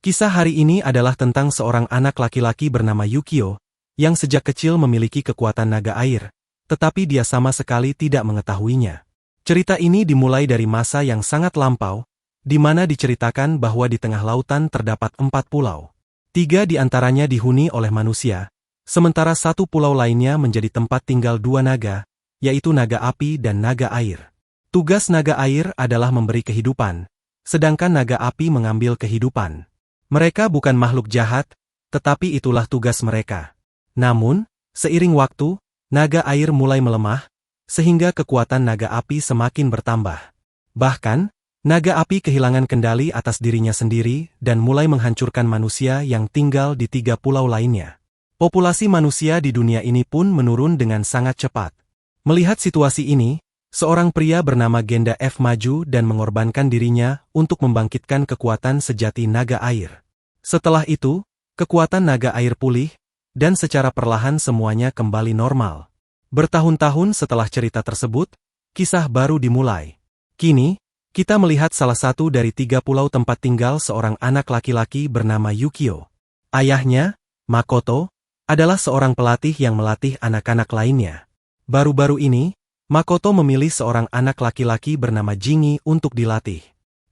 Kisah hari ini adalah tentang seorang anak laki-laki bernama Yukio, yang sejak kecil memiliki kekuatan naga air, tetapi dia sama sekali tidak mengetahuinya. Cerita ini dimulai dari masa yang sangat lampau, di mana diceritakan bahwa di tengah lautan terdapat 4 pulau. 3 di antaranya dihuni oleh manusia, sementara 1 pulau lainnya menjadi tempat tinggal 2 naga, yaitu naga api dan naga air. Tugas naga air adalah memberi kehidupan, sedangkan naga api mengambil kehidupan. Mereka bukan makhluk jahat, tetapi itulah tugas mereka. Namun, seiring waktu, naga air mulai melemah, sehingga kekuatan naga api semakin bertambah. Bahkan, naga api kehilangan kendali atas dirinya sendiri dan mulai menghancurkan manusia yang tinggal di 3 pulau lainnya. Populasi manusia di dunia ini pun menurun dengan sangat cepat. Melihat situasi ini, seorang pria bernama Genda F maju dan mengorbankan dirinya untuk membangkitkan kekuatan sejati naga air. Setelah itu, kekuatan naga air pulih, dan secara perlahan semuanya kembali normal. Bertahun-tahun setelah cerita tersebut, kisah baru dimulai. Kini, kita melihat salah satu dari 3 pulau tempat tinggal seorang anak laki-laki bernama Yukio. Ayahnya, Makoto, adalah seorang pelatih yang melatih anak-anak lainnya. Baru-baru ini, Makoto memilih seorang anak laki-laki bernama Jingi untuk dilatih.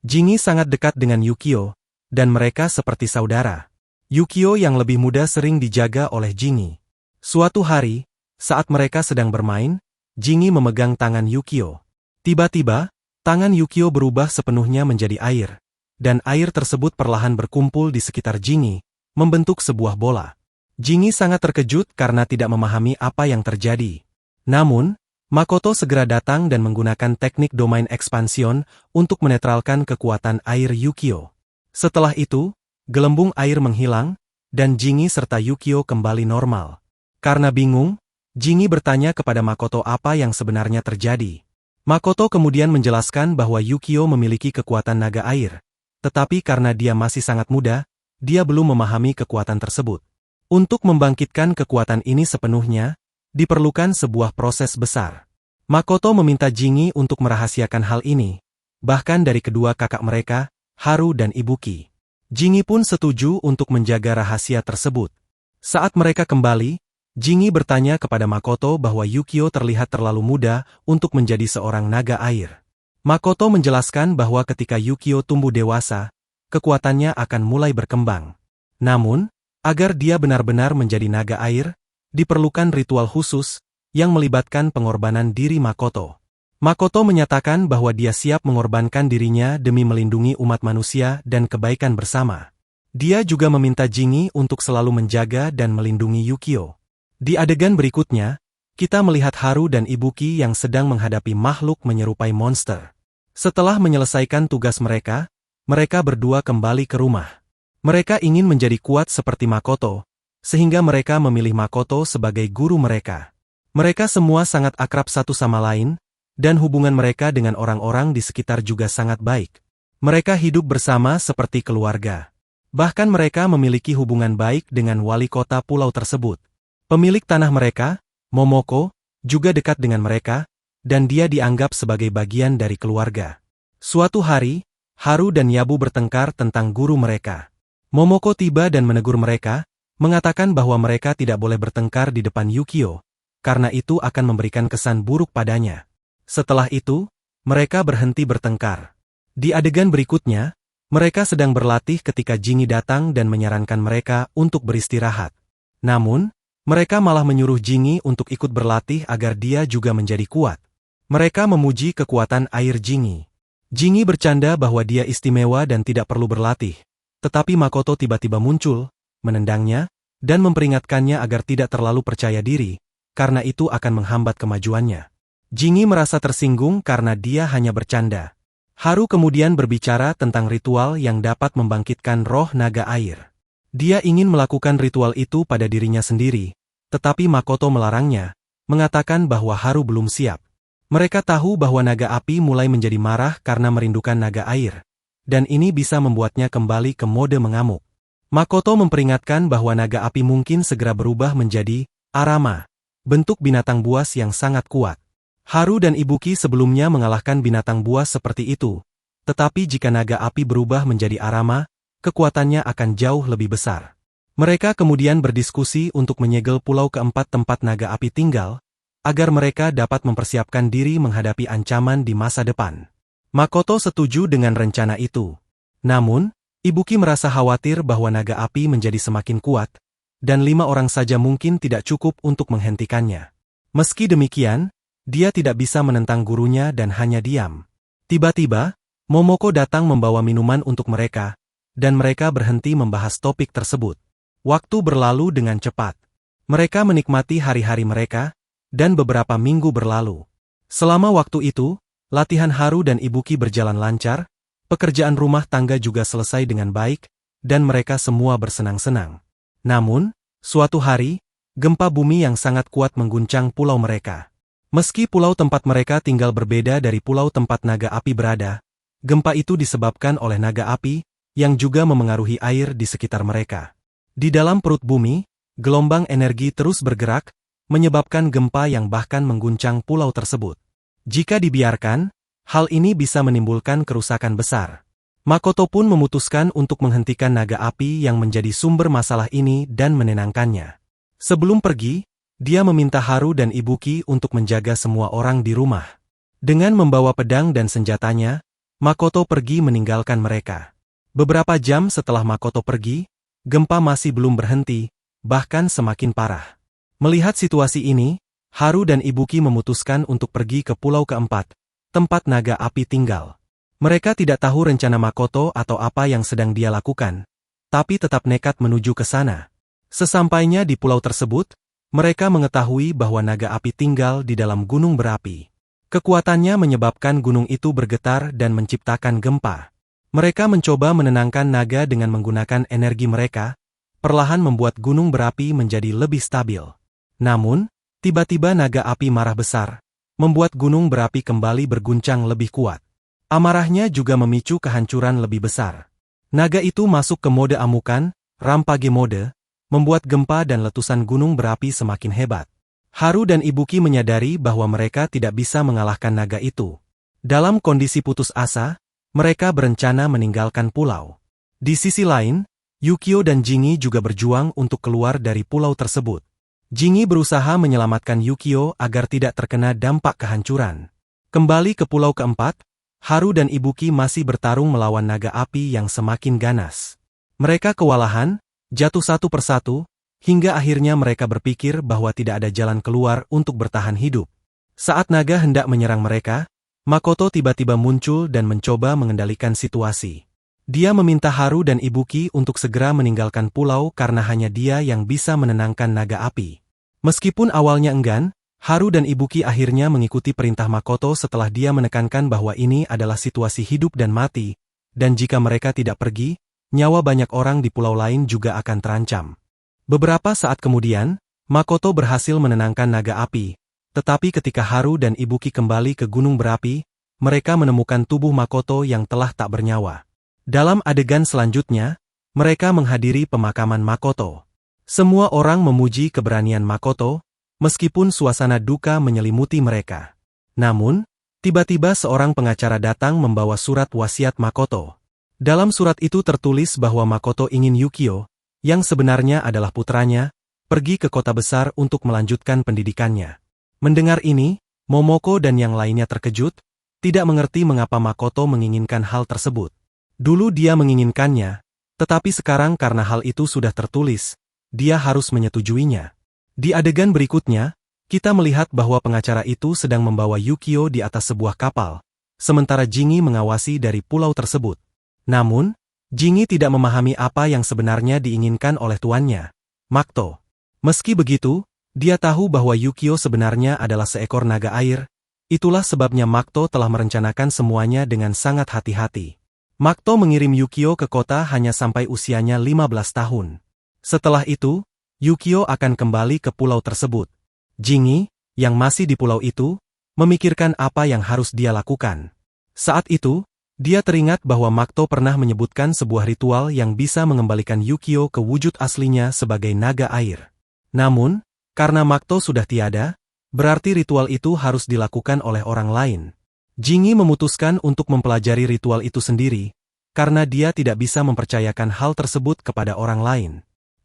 Jingi sangat dekat dengan Yukio, dan mereka seperti saudara. Yukio yang lebih muda sering dijaga oleh Jingi. Suatu hari, saat mereka sedang bermain, Jingi memegang tangan Yukio. Tiba-tiba, tangan Yukio berubah sepenuhnya menjadi air, dan air tersebut perlahan berkumpul di sekitar Jingi, membentuk sebuah bola. Jingi sangat terkejut karena tidak memahami apa yang terjadi. Namun, Makoto segera datang dan menggunakan teknik domain ekspansion untuk menetralkan kekuatan air Yukio. Setelah itu, gelembung air menghilang, dan Jingi serta Yukio kembali normal. Karena bingung, Jingi bertanya kepada Makoto apa yang sebenarnya terjadi. Makoto kemudian menjelaskan bahwa Yukio memiliki kekuatan naga air, tetapi karena dia masih sangat muda, dia belum memahami kekuatan tersebut. Untuk membangkitkan kekuatan ini sepenuhnya, diperlukan sebuah proses besar. Makoto meminta Jingi untuk merahasiakan hal ini, bahkan dari kedua kakak mereka, Haru dan Ibuki. Jingi pun setuju untuk menjaga rahasia tersebut. Saat mereka kembali, Jingi bertanya kepada Makoto bahwa Yukio terlihat terlalu muda untuk menjadi seorang naga air. Makoto menjelaskan bahwa ketika Yukio tumbuh dewasa, kekuatannya akan mulai berkembang. Namun, agar dia benar-benar menjadi naga air, diperlukan ritual khusus, yang melibatkan pengorbanan diri Makoto. Makoto menyatakan bahwa dia siap mengorbankan dirinya demi melindungi umat manusia dan kebaikan bersama. Dia juga meminta Jingi untuk selalu menjaga dan melindungi Yukio. Di adegan berikutnya, kita melihat Haru dan Ibuki yang sedang menghadapi makhluk menyerupai monster. Setelah menyelesaikan tugas mereka, mereka berdua kembali ke rumah. Mereka ingin menjadi kuat seperti Makoto, sehingga mereka memilih Makoto sebagai guru mereka. Mereka semua sangat akrab satu sama lain, dan hubungan mereka dengan orang-orang di sekitar juga sangat baik. Mereka hidup bersama seperti keluarga. Bahkan mereka memiliki hubungan baik dengan wali kota pulau tersebut. Pemilik tanah mereka, Momoko, juga dekat dengan mereka, dan dia dianggap sebagai bagian dari keluarga. Suatu hari, Haru dan Yabu bertengkar tentang guru mereka. Momoko tiba dan menegur mereka, mengatakan bahwa mereka tidak boleh bertengkar di depan Yukio, karena itu akan memberikan kesan buruk padanya. Setelah itu, mereka berhenti bertengkar. Di adegan berikutnya, mereka sedang berlatih ketika Jingi datang dan menyarankan mereka untuk beristirahat. Namun, mereka malah menyuruh Jingi untuk ikut berlatih agar dia juga menjadi kuat. Mereka memuji kekuatan air Jingi. Jingi bercanda bahwa dia istimewa dan tidak perlu berlatih, tetapi Makoto tiba-tiba muncul, menendangnya, dan memperingatkannya agar tidak terlalu percaya diri, karena itu akan menghambat kemajuannya. Jingi merasa tersinggung karena dia hanya bercanda. Haru kemudian berbicara tentang ritual yang dapat membangkitkan roh naga air. Dia ingin melakukan ritual itu pada dirinya sendiri, tetapi Makoto melarangnya, mengatakan bahwa Haru belum siap. Mereka tahu bahwa naga api mulai menjadi marah karena merindukan naga air, dan ini bisa membuatnya kembali ke mode mengamuk. Makoto memperingatkan bahwa naga api mungkin segera berubah menjadi Arama, bentuk binatang buas yang sangat kuat. Haru dan Ibuki sebelumnya mengalahkan binatang buas seperti itu, tetapi jika naga api berubah menjadi Arama, kekuatannya akan jauh lebih besar. Mereka kemudian berdiskusi untuk menyegel pulau keempat tempat naga api tinggal, agar mereka dapat mempersiapkan diri menghadapi ancaman di masa depan. Makoto setuju dengan rencana itu. Namun, Ibuki merasa khawatir bahwa naga api menjadi semakin kuat, dan 5 orang saja mungkin tidak cukup untuk menghentikannya. Meski demikian, dia tidak bisa menentang gurunya dan hanya diam. Tiba-tiba, Momoko datang membawa minuman untuk mereka, dan mereka berhenti membahas topik tersebut. Waktu berlalu dengan cepat. Mereka menikmati hari-hari mereka, dan beberapa minggu berlalu. Selama waktu itu, latihan Haru dan Ibuki berjalan lancar, pekerjaan rumah tangga juga selesai dengan baik, dan mereka semua bersenang-senang. Namun, suatu hari, gempa bumi yang sangat kuat mengguncang pulau mereka. Meski pulau tempat mereka tinggal berbeda dari pulau tempat naga api berada, gempa itu disebabkan oleh naga api, yang juga memengaruhi air di sekitar mereka. Di dalam perut bumi, gelombang energi terus bergerak, menyebabkan gempa yang bahkan mengguncang pulau tersebut. Jika dibiarkan, hal ini bisa menimbulkan kerusakan besar. Makoto pun memutuskan untuk menghentikan naga api yang menjadi sumber masalah ini dan menenangkannya. Sebelum pergi, dia meminta Haru dan Ibuki untuk menjaga semua orang di rumah. Dengan membawa pedang dan senjatanya, Makoto pergi meninggalkan mereka. Beberapa jam setelah Makoto pergi, gempa masih belum berhenti, bahkan semakin parah. Melihat situasi ini, Haru dan Ibuki memutuskan untuk pergi ke pulau keempat, tempat naga api tinggal. Mereka tidak tahu rencana Makoto atau apa yang sedang dia lakukan, tapi tetap nekat menuju ke sana. Sesampainya di pulau tersebut, mereka mengetahui bahwa naga api tinggal di dalam gunung berapi. Kekuatannya menyebabkan gunung itu bergetar dan menciptakan gempa. Mereka mencoba menenangkan naga dengan menggunakan energi mereka, perlahan membuat gunung berapi menjadi lebih stabil. Namun, tiba-tiba naga api marah besar, membuat gunung berapi kembali berguncang lebih kuat. Amarahnya juga memicu kehancuran lebih besar. Naga itu masuk ke mode amukan, Rampage mode, membuat gempa dan letusan gunung berapi semakin hebat. Haru dan Ibuki menyadari bahwa mereka tidak bisa mengalahkan naga itu. Dalam kondisi putus asa, mereka berencana meninggalkan pulau. Di sisi lain, Yukio dan Jingi juga berjuang untuk keluar dari pulau tersebut. Jingi berusaha menyelamatkan Yukio agar tidak terkena dampak kehancuran. Kembali ke pulau keempat, Haru dan Ibuki masih bertarung melawan naga api yang semakin ganas. Mereka kewalahan, jatuh satu persatu, hingga akhirnya mereka berpikir bahwa tidak ada jalan keluar untuk bertahan hidup. Saat naga hendak menyerang mereka, Makoto tiba-tiba muncul dan mencoba mengendalikan situasi. Dia meminta Haru dan Ibuki untuk segera meninggalkan pulau karena hanya dia yang bisa menenangkan naga api. Meskipun awalnya enggan, Haru dan Ibuki akhirnya mengikuti perintah Makoto setelah dia menekankan bahwa ini adalah situasi hidup dan mati, dan jika mereka tidak pergi, nyawa banyak orang di pulau lain juga akan terancam. Beberapa saat kemudian, Makoto berhasil menenangkan naga api, tetapi ketika Haru dan Ibuki kembali ke gunung berapi, mereka menemukan tubuh Makoto yang telah tak bernyawa. Dalam adegan selanjutnya, mereka menghadiri pemakaman Makoto. Semua orang memuji keberanian Makoto, meskipun suasana duka menyelimuti mereka. Namun, tiba-tiba seorang pengacara datang membawa surat wasiat Makoto. Dalam surat itu tertulis bahwa Makoto ingin Yukio, yang sebenarnya adalah putranya, pergi ke kota besar untuk melanjutkan pendidikannya. Mendengar ini, Momoko dan yang lainnya terkejut, tidak mengerti mengapa Makoto menginginkan hal tersebut. Dulu dia menginginkannya, tetapi sekarang karena hal itu sudah tertulis, dia harus menyetujuinya. Di adegan berikutnya, kita melihat bahwa pengacara itu sedang membawa Yukio di atas sebuah kapal, sementara Jingi mengawasi dari pulau tersebut. Namun, Jingi tidak memahami apa yang sebenarnya diinginkan oleh tuannya, Makoto. Meski begitu, dia tahu bahwa Yukio sebenarnya adalah seekor naga air, itulah sebabnya Makoto telah merencanakan semuanya dengan sangat hati-hati. Makoto mengirim Yukio ke kota hanya sampai usianya 15 tahun. Setelah itu, Yukio akan kembali ke pulau tersebut. Jingi, yang masih di pulau itu, memikirkan apa yang harus dia lakukan. Saat itu, dia teringat bahwa Makoto pernah menyebutkan sebuah ritual yang bisa mengembalikan Yukio ke wujud aslinya sebagai naga air. Namun, karena Makoto sudah tiada, berarti ritual itu harus dilakukan oleh orang lain. Jingi memutuskan untuk mempelajari ritual itu sendiri, karena dia tidak bisa mempercayakan hal tersebut kepada orang lain.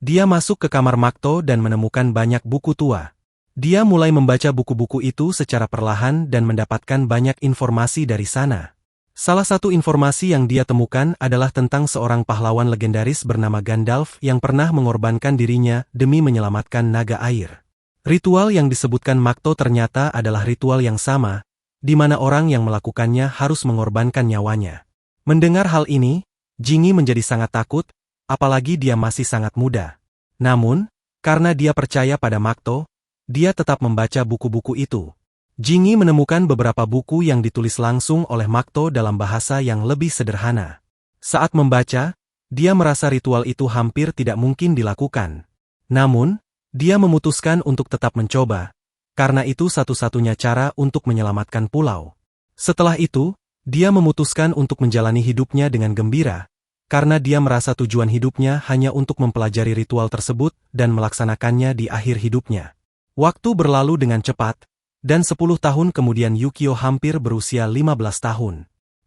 Dia masuk ke kamar Makto dan menemukan banyak buku tua. Dia mulai membaca buku-buku itu secara perlahan dan mendapatkan banyak informasi dari sana. Salah satu informasi yang dia temukan adalah tentang seorang pahlawan legendaris bernama Gandalf yang pernah mengorbankan dirinya demi menyelamatkan naga air. Ritual yang disebutkan Makto ternyata adalah ritual yang sama, di mana orang yang melakukannya harus mengorbankan nyawanya. Mendengar hal ini, Jingi menjadi sangat takut, apalagi dia masih sangat muda. Namun, karena dia percaya pada Makto, dia tetap membaca buku-buku itu. Jingi menemukan beberapa buku yang ditulis langsung oleh Makto dalam bahasa yang lebih sederhana. Saat membaca, dia merasa ritual itu hampir tidak mungkin dilakukan. Namun, dia memutuskan untuk tetap mencoba, karena itu satu-satunya cara untuk menyelamatkan pulau. Setelah itu, dia memutuskan untuk menjalani hidupnya dengan gembira, karena dia merasa tujuan hidupnya hanya untuk mempelajari ritual tersebut dan melaksanakannya di akhir hidupnya. Waktu berlalu dengan cepat, dan 10 tahun kemudian Yukio hampir berusia 15 tahun.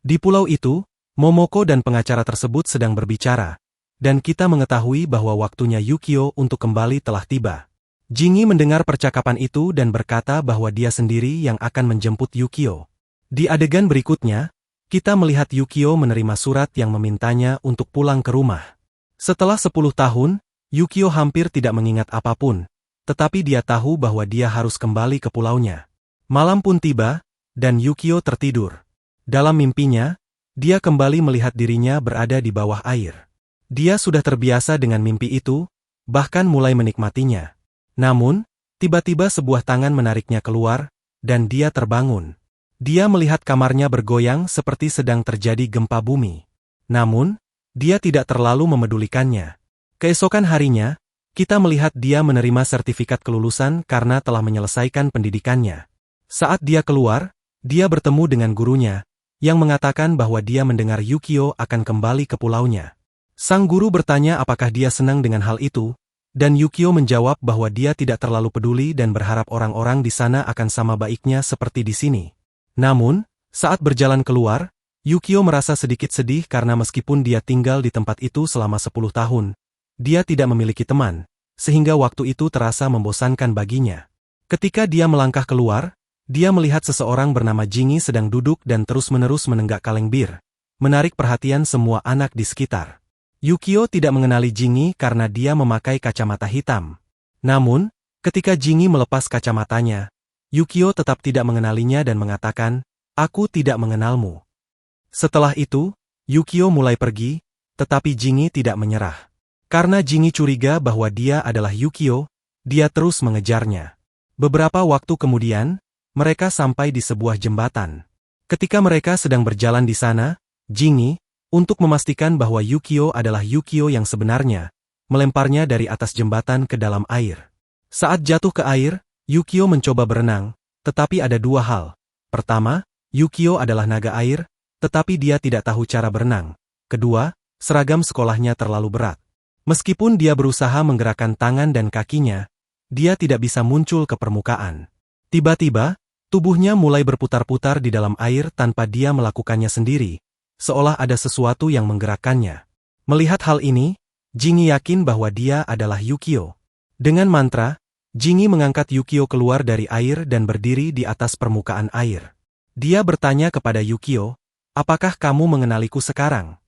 Di pulau itu, Momoko dan pengacara tersebut sedang berbicara, dan kita mengetahui bahwa waktunya Yukio untuk kembali telah tiba. Jingi mendengar percakapan itu dan berkata bahwa dia sendiri yang akan menjemput Yukio. Di adegan berikutnya, kita melihat Yukio menerima surat yang memintanya untuk pulang ke rumah. Setelah 10 tahun, Yukio hampir tidak mengingat apapun, tetapi dia tahu bahwa dia harus kembali ke pulaunya. Malam pun tiba, dan Yukio tertidur. Dalam mimpinya, dia kembali melihat dirinya berada di bawah air. Dia sudah terbiasa dengan mimpi itu, bahkan mulai menikmatinya. Namun, tiba-tiba sebuah tangan menariknya keluar, dan dia terbangun. Dia melihat kamarnya bergoyang seperti sedang terjadi gempa bumi. Namun, dia tidak terlalu memedulikannya. Keesokan harinya, kita melihat dia menerima sertifikat kelulusan karena telah menyelesaikan pendidikannya. Saat dia keluar, dia bertemu dengan gurunya, yang mengatakan bahwa dia mendengar Yukio akan kembali ke pulaunya. Sang guru bertanya apakah dia senang dengan hal itu, dan Yukio menjawab bahwa dia tidak terlalu peduli dan berharap orang-orang di sana akan sama baiknya seperti di sini. Namun, saat berjalan keluar, Yukio merasa sedikit sedih karena meskipun dia tinggal di tempat itu selama 10 tahun, dia tidak memiliki teman, sehingga waktu itu terasa membosankan baginya. Ketika dia melangkah keluar, dia melihat seseorang bernama Jingi sedang duduk dan terus-menerus menenggak kaleng bir, menarik perhatian semua anak di sekitar. Yukio tidak mengenali Jingi karena dia memakai kacamata hitam. Namun, ketika Jingi melepas kacamatanya, Yukio tetap tidak mengenalinya dan mengatakan, "Aku tidak mengenalmu." Setelah itu, Yukio mulai pergi, tetapi Jingi tidak menyerah. Karena Jingi curiga bahwa dia adalah Yukio, dia terus mengejarnya. Beberapa waktu kemudian, mereka sampai di sebuah jembatan. Ketika mereka sedang berjalan di sana, Jingi, untuk memastikan bahwa Yukio adalah Yukio yang sebenarnya, melemparnya dari atas jembatan ke dalam air. Saat jatuh ke air, Yukio mencoba berenang, tetapi ada dua hal. Pertama, Yukio adalah naga air, tetapi dia tidak tahu cara berenang. Kedua, seragam sekolahnya terlalu berat. Meskipun dia berusaha menggerakkan tangan dan kakinya, dia tidak bisa muncul ke permukaan. Tiba-tiba, tubuhnya mulai berputar-putar di dalam air tanpa dia melakukannya sendiri, seolah ada sesuatu yang menggerakkannya. Melihat hal ini, Jingi yakin bahwa dia adalah Yukio. Dengan mantra, Jingi mengangkat Yukio keluar dari air dan berdiri di atas permukaan air. Dia bertanya kepada Yukio, "Apakah kamu mengenaliku sekarang?"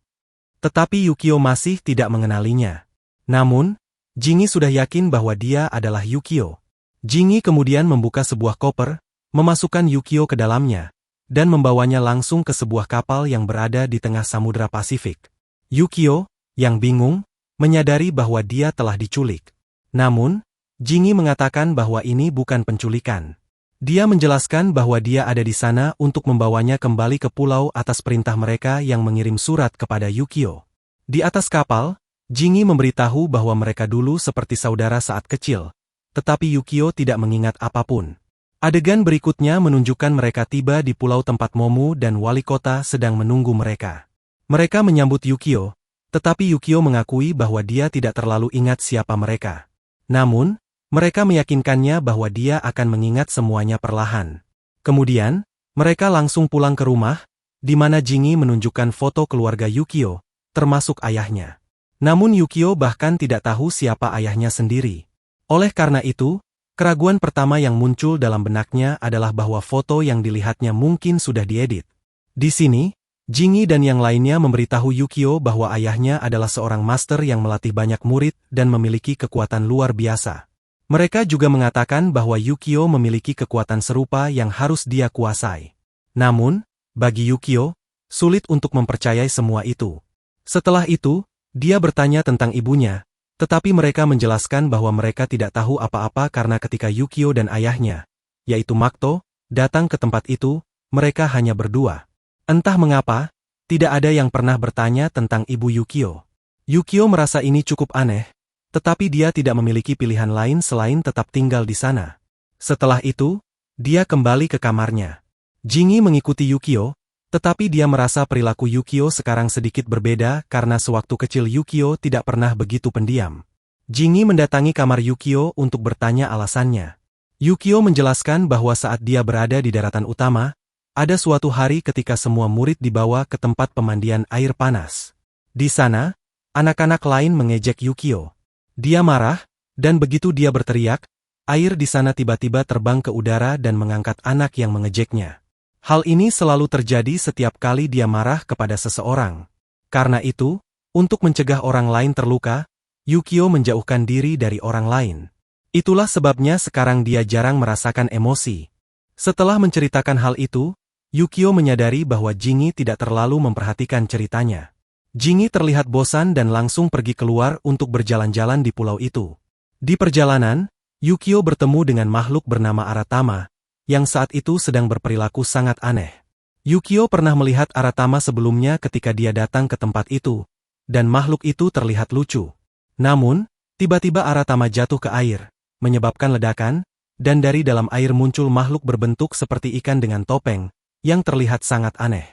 Tetapi Yukio masih tidak mengenalinya. Namun, Jingi sudah yakin bahwa dia adalah Yukio. Jingi kemudian membuka sebuah koper, memasukkan Yukio ke dalamnya, dan membawanya langsung ke sebuah kapal yang berada di tengah Samudra Pasifik. Yukio, yang bingung, menyadari bahwa dia telah diculik. Namun, Jingi mengatakan bahwa ini bukan penculikan. Dia menjelaskan bahwa dia ada di sana untuk membawanya kembali ke pulau atas perintah mereka yang mengirim surat kepada Yukio. Di atas kapal, Jingi memberitahu bahwa mereka dulu seperti saudara saat kecil, tetapi Yukio tidak mengingat apapun. Adegan berikutnya menunjukkan mereka tiba di pulau tempat Momu dan wali kota sedang menunggu mereka. Mereka menyambut Yukio, tetapi Yukio mengakui bahwa dia tidak terlalu ingat siapa mereka. Namun, mereka meyakinkannya bahwa dia akan mengingat semuanya perlahan. Kemudian, mereka langsung pulang ke rumah, di mana Jingi menunjukkan foto keluarga Yukio, termasuk ayahnya. Namun Yukio bahkan tidak tahu siapa ayahnya sendiri. Oleh karena itu, keraguan pertama yang muncul dalam benaknya adalah bahwa foto yang dilihatnya mungkin sudah diedit. Di sini, Jingi dan yang lainnya memberitahu Yukio bahwa ayahnya adalah seorang master yang melatih banyak murid dan memiliki kekuatan luar biasa. Mereka juga mengatakan bahwa Yukio memiliki kekuatan serupa yang harus dia kuasai. Namun, bagi Yukio, sulit untuk mempercayai semua itu. Setelah itu, dia bertanya tentang ibunya, tetapi mereka menjelaskan bahwa mereka tidak tahu apa-apa karena ketika Yukio dan ayahnya, yaitu Makto, datang ke tempat itu, mereka hanya berdua. Entah mengapa, tidak ada yang pernah bertanya tentang ibu Yukio. Yukio merasa ini cukup aneh, tetapi dia tidak memiliki pilihan lain selain tetap tinggal di sana. Setelah itu, dia kembali ke kamarnya. Jingi mengikuti Yukio, tetapi dia merasa perilaku Yukio sekarang sedikit berbeda karena sewaktu kecil Yukio tidak pernah begitu pendiam. Jingi mendatangi kamar Yukio untuk bertanya alasannya. Yukio menjelaskan bahwa saat dia berada di daratan utama, ada suatu hari ketika semua murid dibawa ke tempat pemandian air panas. Di sana, anak-anak lain mengejek Yukio. Dia marah, dan begitu dia berteriak, air di sana tiba-tiba terbang ke udara dan mengangkat anak yang mengejeknya. Hal ini selalu terjadi setiap kali dia marah kepada seseorang. Karena itu, untuk mencegah orang lain terluka, Yukio menjauhkan diri dari orang lain. Itulah sebabnya sekarang dia jarang merasakan emosi. Setelah menceritakan hal itu, Yukio menyadari bahwa Jingi tidak terlalu memperhatikan ceritanya. Jingi terlihat bosan dan langsung pergi keluar untuk berjalan-jalan di pulau itu. Di perjalanan, Yukio bertemu dengan makhluk bernama Aratama, yang saat itu sedang berperilaku sangat aneh. Yukio pernah melihat Aratama sebelumnya ketika dia datang ke tempat itu, dan makhluk itu terlihat lucu. Namun, tiba-tiba Aratama jatuh ke air, menyebabkan ledakan, dan dari dalam air muncul makhluk berbentuk seperti ikan dengan topeng, yang terlihat sangat aneh.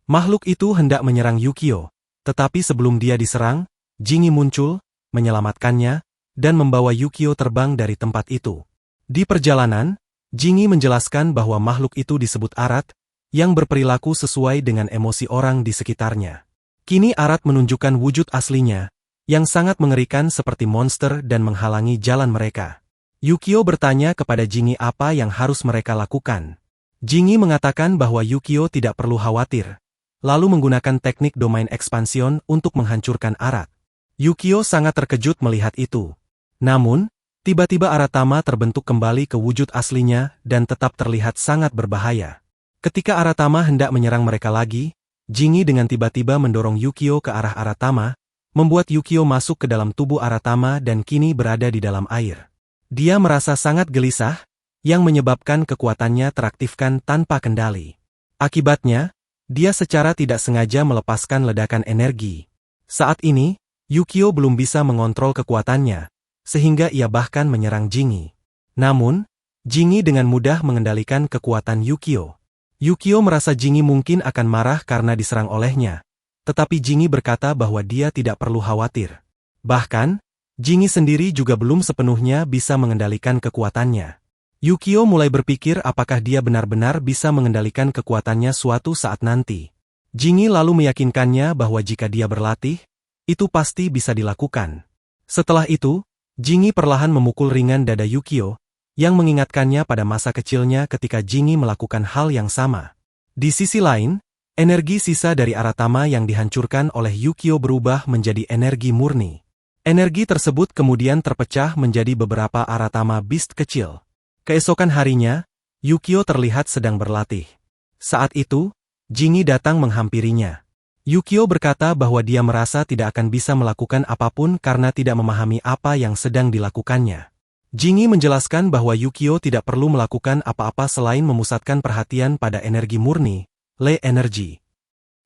Makhluk itu hendak menyerang Yukio, tetapi sebelum dia diserang, Jingi muncul, menyelamatkannya, dan membawa Yukio terbang dari tempat itu. Di perjalanan, Jingi menjelaskan bahwa makhluk itu disebut Arat, yang berperilaku sesuai dengan emosi orang di sekitarnya. Kini Arat menunjukkan wujud aslinya, yang sangat mengerikan seperti monster dan menghalangi jalan mereka. Yukio bertanya kepada Jingi apa yang harus mereka lakukan. Jingi mengatakan bahwa Yukio tidak perlu khawatir, lalu menggunakan teknik domain ekspansion untuk menghancurkan Arat. Yukio sangat terkejut melihat itu. Namun, tiba-tiba Aratama terbentuk kembali ke wujud aslinya dan tetap terlihat sangat berbahaya. Ketika Aratama hendak menyerang mereka lagi, Jingi dengan tiba-tiba mendorong Yukio ke arah Aratama, membuat Yukio masuk ke dalam tubuh Aratama dan kini berada di dalam air. Dia merasa sangat gelisah, yang menyebabkan kekuatannya teraktifkan tanpa kendali. Akibatnya, dia secara tidak sengaja melepaskan ledakan energi. Saat ini, Yukio belum bisa mengontrol kekuatannya, sehingga ia bahkan menyerang Jingi. Namun, Jingi dengan mudah mengendalikan kekuatan Yukio. Yukio merasa Jingi mungkin akan marah karena diserang olehnya, tetapi Jingi berkata bahwa dia tidak perlu khawatir. Bahkan, Jingi sendiri juga belum sepenuhnya bisa mengendalikan kekuatannya. Yukio mulai berpikir apakah dia benar-benar bisa mengendalikan kekuatannya suatu saat nanti. Jingi lalu meyakinkannya bahwa jika dia berlatih, itu pasti bisa dilakukan. Setelah itu, Jingi perlahan memukul ringan dada Yukio, yang mengingatkannya pada masa kecilnya ketika Jingi melakukan hal yang sama. Di sisi lain, energi sisa dari Aratama yang dihancurkan oleh Yukio berubah menjadi energi murni. Energi tersebut kemudian terpecah menjadi beberapa Aratama Beast kecil. Keesokan harinya, Yukio terlihat sedang berlatih. Saat itu, Jingi datang menghampirinya. Yukio berkata bahwa dia merasa tidak akan bisa melakukan apapun karena tidak memahami apa yang sedang dilakukannya. Jingi menjelaskan bahwa Yukio tidak perlu melakukan apa-apa selain memusatkan perhatian pada energi murni, Le Energy.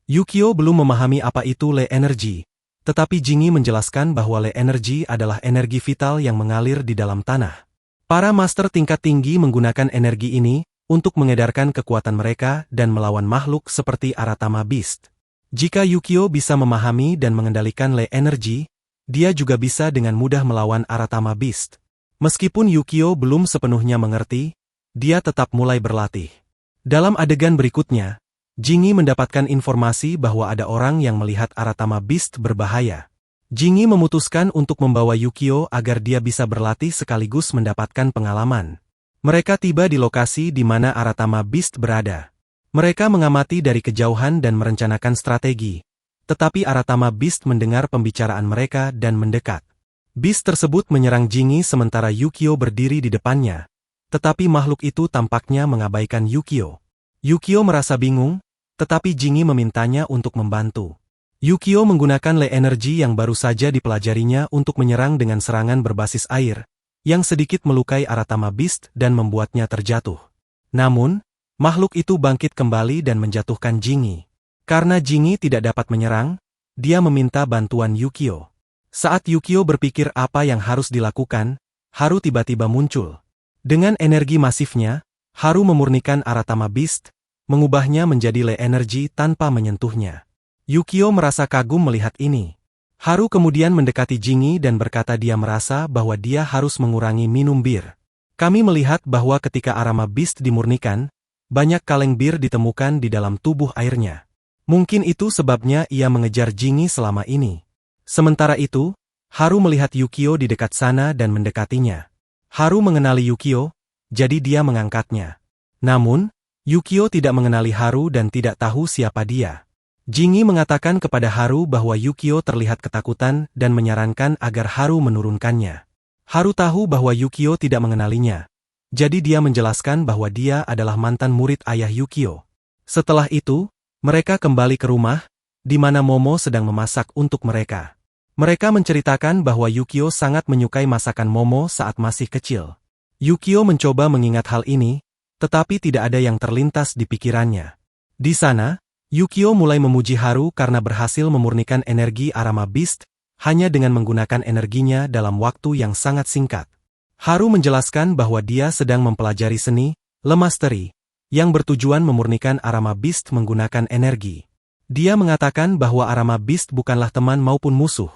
Yukio belum memahami apa itu Le Energy, tetapi Jingi menjelaskan bahwa Le Energy adalah energi vital yang mengalir di dalam tanah. Para master tingkat tinggi menggunakan energi ini untuk mengedarkan kekuatan mereka dan melawan makhluk seperti Aratama Beast. Jika Yukio bisa memahami dan mengendalikan Le Energy, dia juga bisa dengan mudah melawan Aratama Beast. Meskipun Yukio belum sepenuhnya mengerti, dia tetap mulai berlatih. Dalam adegan berikutnya, Jingi mendapatkan informasi bahwa ada orang yang melihat Aratama Beast berbahaya. Jingi memutuskan untuk membawa Yukio agar dia bisa berlatih sekaligus mendapatkan pengalaman. Mereka tiba di lokasi di mana Aratama Beast berada. Mereka mengamati dari kejauhan dan merencanakan strategi. Tetapi Aratama Beast mendengar pembicaraan mereka dan mendekat. Beast tersebut menyerang Jingi sementara Yukio berdiri di depannya. Tetapi makhluk itu tampaknya mengabaikan Yukio. Yukio merasa bingung, tetapi Jingi memintanya untuk membantu. Yukio menggunakan Le Energy yang baru saja dipelajarinya untuk menyerang dengan serangan berbasis air, yang sedikit melukai Aratama Beast dan membuatnya terjatuh. Namun, makhluk itu bangkit kembali dan menjatuhkan Jingi. Karena Jingi tidak dapat menyerang, dia meminta bantuan Yukio. Saat Yukio berpikir apa yang harus dilakukan, Haru tiba-tiba muncul. Dengan energi masifnya, Haru memurnikan Aratama Beast, mengubahnya menjadi Le Energy tanpa menyentuhnya. Yukio merasa kagum melihat ini. Haru kemudian mendekati Jingi dan berkata dia merasa bahwa dia harus mengurangi minum bir. Kami melihat bahwa ketika Aratama Beast dimurnikan, banyak kaleng bir ditemukan di dalam tubuh airnya. Mungkin itu sebabnya ia mengejar Jingi selama ini. Sementara itu, Haru melihat Yukio di dekat sana dan mendekatinya. Haru mengenali Yukio, jadi dia mengangkatnya. Namun, Yukio tidak mengenali Haru dan tidak tahu siapa dia. Jingi mengatakan kepada Haru bahwa Yukio terlihat ketakutan dan menyarankan agar Haru menurunkannya. Haru tahu bahwa Yukio tidak mengenalinya. Jadi dia menjelaskan bahwa dia adalah mantan murid ayah Yukio. Setelah itu, mereka kembali ke rumah, di mana Momo sedang memasak untuk mereka. Mereka menceritakan bahwa Yukio sangat menyukai masakan Momo saat masih kecil. Yukio mencoba mengingat hal ini, tetapi tidak ada yang terlintas di pikirannya. Di sana, Yukio mulai memuji Haru karena berhasil memurnikan energi Aratama Beast, hanya dengan menggunakan energinya dalam waktu yang sangat singkat. Haru menjelaskan bahwa dia sedang mempelajari seni, Le Mastery, yang bertujuan memurnikan Aratama Beast menggunakan energi. Dia mengatakan bahwa Aratama Beast bukanlah teman maupun musuh,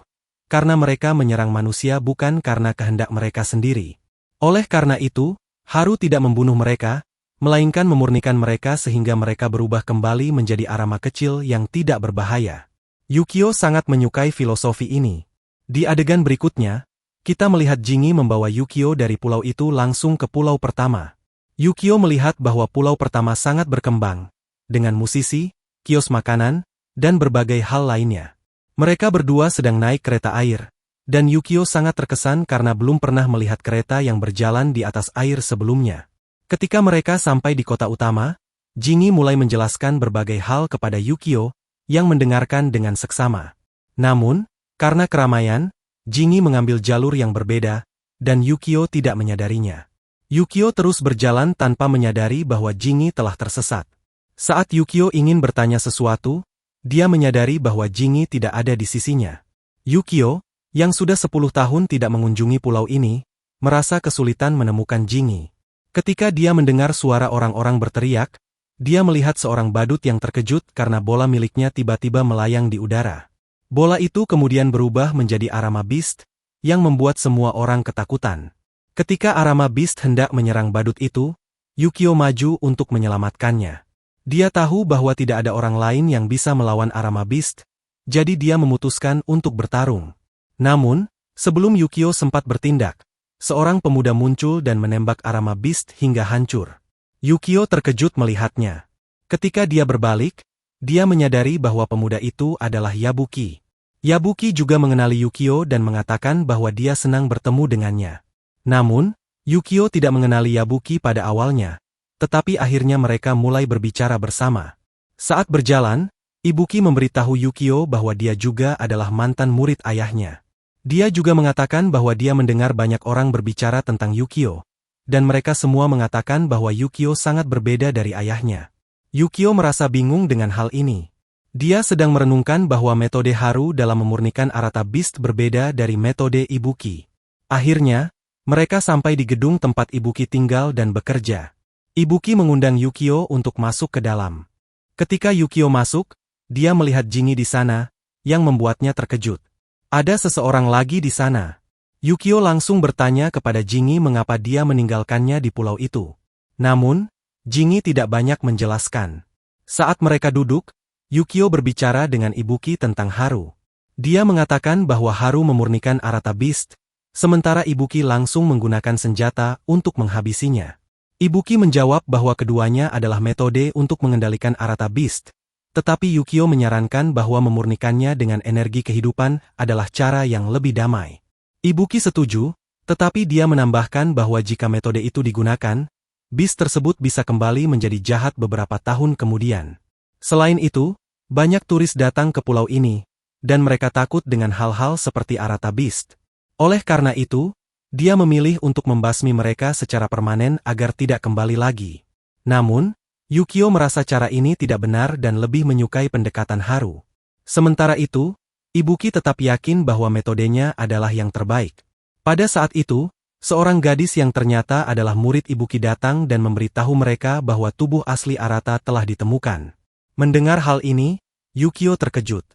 karena mereka menyerang manusia bukan karena kehendak mereka sendiri. Oleh karena itu, Haru tidak membunuh mereka, melainkan memurnikan mereka sehingga mereka berubah kembali menjadi Aratama kecil yang tidak berbahaya. Yukio sangat menyukai filosofi ini. Di adegan berikutnya, kita melihat Jingi membawa Yukio dari pulau itu langsung ke pulau pertama. Yukio melihat bahwa pulau pertama sangat berkembang, dengan musisi, kios makanan, dan berbagai hal lainnya. Mereka berdua sedang naik kereta air, dan Yukio sangat terkesan karena belum pernah melihat kereta yang berjalan di atas air sebelumnya. Ketika mereka sampai di kota utama, Jingi mulai menjelaskan berbagai hal kepada Yukio, yang mendengarkan dengan seksama. Namun, karena keramaian, Jingi mengambil jalur yang berbeda, dan Yukio tidak menyadarinya. Yukio terus berjalan tanpa menyadari bahwa Jingi telah tersesat. Saat Yukio ingin bertanya sesuatu, dia menyadari bahwa Jingi tidak ada di sisinya. Yukio, yang sudah 10 tahun tidak mengunjungi pulau ini, merasa kesulitan menemukan Jingi. Ketika dia mendengar suara orang-orang berteriak, dia melihat seorang badut yang terkejut karena bola miliknya tiba-tiba melayang di udara. Bola itu kemudian berubah menjadi Aratama Beast, yang membuat semua orang ketakutan. Ketika Aratama Beast hendak menyerang badut itu, Yukio maju untuk menyelamatkannya. Dia tahu bahwa tidak ada orang lain yang bisa melawan Aratama Beast, jadi dia memutuskan untuk bertarung. Namun, sebelum Yukio sempat bertindak, seorang pemuda muncul dan menembak Aratama Beast hingga hancur. Yukio terkejut melihatnya. Ketika dia berbalik, dia menyadari bahwa pemuda itu adalah Yabuki. Yabuki juga mengenali Yukio dan mengatakan bahwa dia senang bertemu dengannya. Namun, Yukio tidak mengenali Yabuki pada awalnya, tetapi akhirnya mereka mulai berbicara bersama. Saat berjalan, Ibuki memberitahu Yukio bahwa dia juga adalah mantan murid ayahnya. Dia juga mengatakan bahwa dia mendengar banyak orang berbicara tentang Yukio, dan mereka semua mengatakan bahwa Yukio sangat berbeda dari ayahnya. Yukio merasa bingung dengan hal ini. Dia sedang merenungkan bahwa metode Haru dalam memurnikan Aratama Beast berbeda dari metode Ibuki. Akhirnya, mereka sampai di gedung tempat Ibuki tinggal dan bekerja. Ibuki mengundang Yukio untuk masuk ke dalam. Ketika Yukio masuk, dia melihat Jingi di sana, yang membuatnya terkejut. Ada seseorang lagi di sana. Yukio langsung bertanya kepada Jingi mengapa dia meninggalkannya di pulau itu. Namun, Jingi tidak banyak menjelaskan. Saat mereka duduk, Yukio berbicara dengan Ibuki tentang Haru. Dia mengatakan bahwa Haru memurnikan Arata Beast, sementara Ibuki langsung menggunakan senjata untuk menghabisinya. Ibuki menjawab bahwa keduanya adalah metode untuk mengendalikan Arata Beast, tetapi Yukio menyarankan bahwa memurnikannya dengan energi kehidupan adalah cara yang lebih damai. Ibuki setuju, tetapi dia menambahkan bahwa jika metode itu digunakan, Beast tersebut bisa kembali menjadi jahat beberapa tahun kemudian. Selain itu, banyak turis datang ke pulau ini, dan mereka takut dengan hal-hal seperti Arata Beast. Oleh karena itu, dia memilih untuk membasmi mereka secara permanen agar tidak kembali lagi. Namun, Yukio merasa cara ini tidak benar dan lebih menyukai pendekatan Haru. Sementara itu, Ibuki tetap yakin bahwa metodenya adalah yang terbaik. Pada saat itu, seorang gadis yang ternyata adalah murid Ibuki datang dan memberitahu mereka bahwa tubuh asli Arata telah ditemukan. Mendengar hal ini, Yukio terkejut.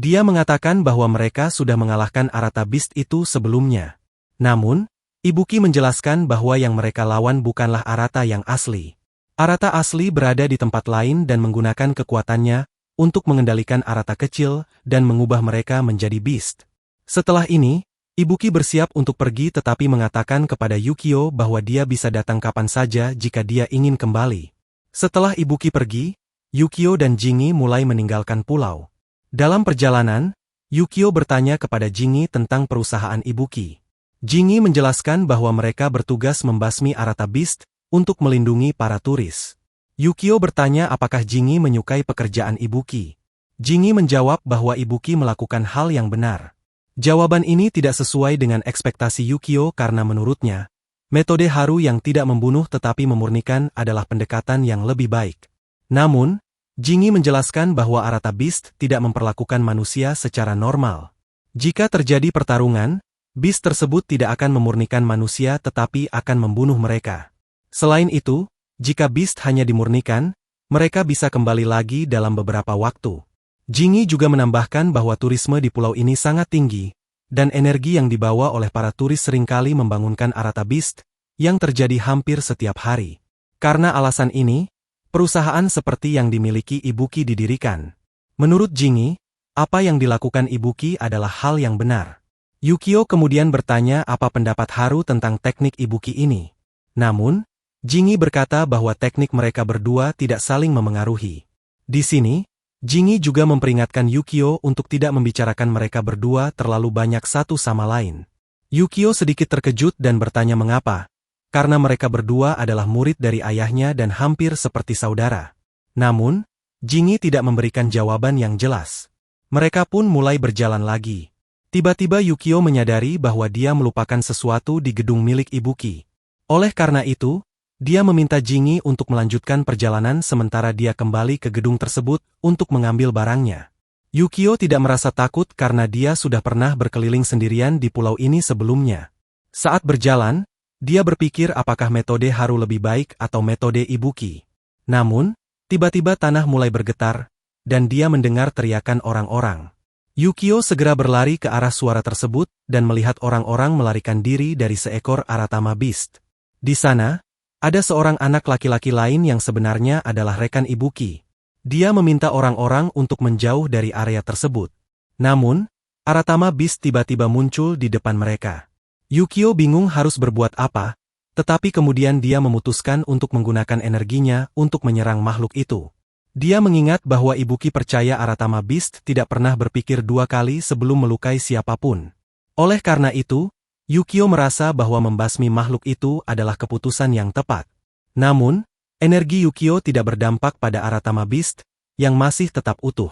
Dia mengatakan bahwa mereka sudah mengalahkan Arata Beast itu sebelumnya. Namun, Ibuki menjelaskan bahwa yang mereka lawan bukanlah Arata yang asli. Arata asli berada di tempat lain dan menggunakan kekuatannya untuk mengendalikan Arata kecil dan mengubah mereka menjadi Beast. Setelah ini, Ibuki bersiap untuk pergi tetapi mengatakan kepada Yukio bahwa dia bisa datang kapan saja jika dia ingin kembali. Setelah Ibuki pergi, Yukio dan Jingi mulai meninggalkan pulau. Dalam perjalanan, Yukio bertanya kepada Jingi tentang perusahaan Ibuki. Jingi menjelaskan bahwa mereka bertugas membasmi Arata Beast untuk melindungi para turis. Yukio bertanya apakah Jingi menyukai pekerjaan Ibuki. Jingi menjawab bahwa Ibuki melakukan hal yang benar. Jawaban ini tidak sesuai dengan ekspektasi Yukio karena menurutnya, metode Haru yang tidak membunuh tetapi memurnikan adalah pendekatan yang lebih baik. Namun, Jingi menjelaskan bahwa Arata Beast tidak memperlakukan manusia secara normal. Jika terjadi pertarungan, Beast tersebut tidak akan memurnikan manusia tetapi akan membunuh mereka. Selain itu, jika Beast hanya dimurnikan, mereka bisa kembali lagi dalam beberapa waktu. Jingi juga menambahkan bahwa turisme di pulau ini sangat tinggi, dan energi yang dibawa oleh para turis seringkali membangunkan Arata Beast, yang terjadi hampir setiap hari. Karena alasan ini, perusahaan seperti yang dimiliki Ibuki didirikan. Menurut Jingi, apa yang dilakukan Ibuki adalah hal yang benar. Yukio kemudian bertanya apa pendapat Haru tentang teknik Ibuki ini. Namun, Jingi berkata bahwa teknik mereka berdua tidak saling memengaruhi. Di sini, Jingi juga memperingatkan Yukio untuk tidak membicarakan mereka berdua terlalu banyak satu sama lain. Yukio sedikit terkejut dan bertanya mengapa, karena mereka berdua adalah murid dari ayahnya dan hampir seperti saudara. Namun, Jingi tidak memberikan jawaban yang jelas. Mereka pun mulai berjalan lagi. Tiba-tiba Yukio menyadari bahwa dia melupakan sesuatu di gedung milik Ibuki. Oleh karena itu, dia meminta Jingi untuk melanjutkan perjalanan sementara dia kembali ke gedung tersebut untuk mengambil barangnya. Yukio tidak merasa takut karena dia sudah pernah berkeliling sendirian di pulau ini sebelumnya. Saat berjalan, dia berpikir apakah metode Haru lebih baik atau metode Ibuki. Namun, tiba-tiba tanah mulai bergetar, dan dia mendengar teriakan orang-orang. Yukio segera berlari ke arah suara tersebut dan melihat orang-orang melarikan diri dari seekor Aratama Beast. Di sana, ada seorang anak laki-laki lain yang sebenarnya adalah rekan Ibuki. Dia meminta orang-orang untuk menjauh dari area tersebut. Namun, Aratama Beast tiba-tiba muncul di depan mereka. Yukio bingung harus berbuat apa, tetapi kemudian dia memutuskan untuk menggunakan energinya untuk menyerang makhluk itu. Dia mengingat bahwa Ibuki percaya Aratama Beast tidak pernah berpikir dua kali sebelum melukai siapapun. Oleh karena itu, Yukio merasa bahwa membasmi makhluk itu adalah keputusan yang tepat. Namun, energi Yukio tidak berdampak pada Aratama Beast, yang masih tetap utuh.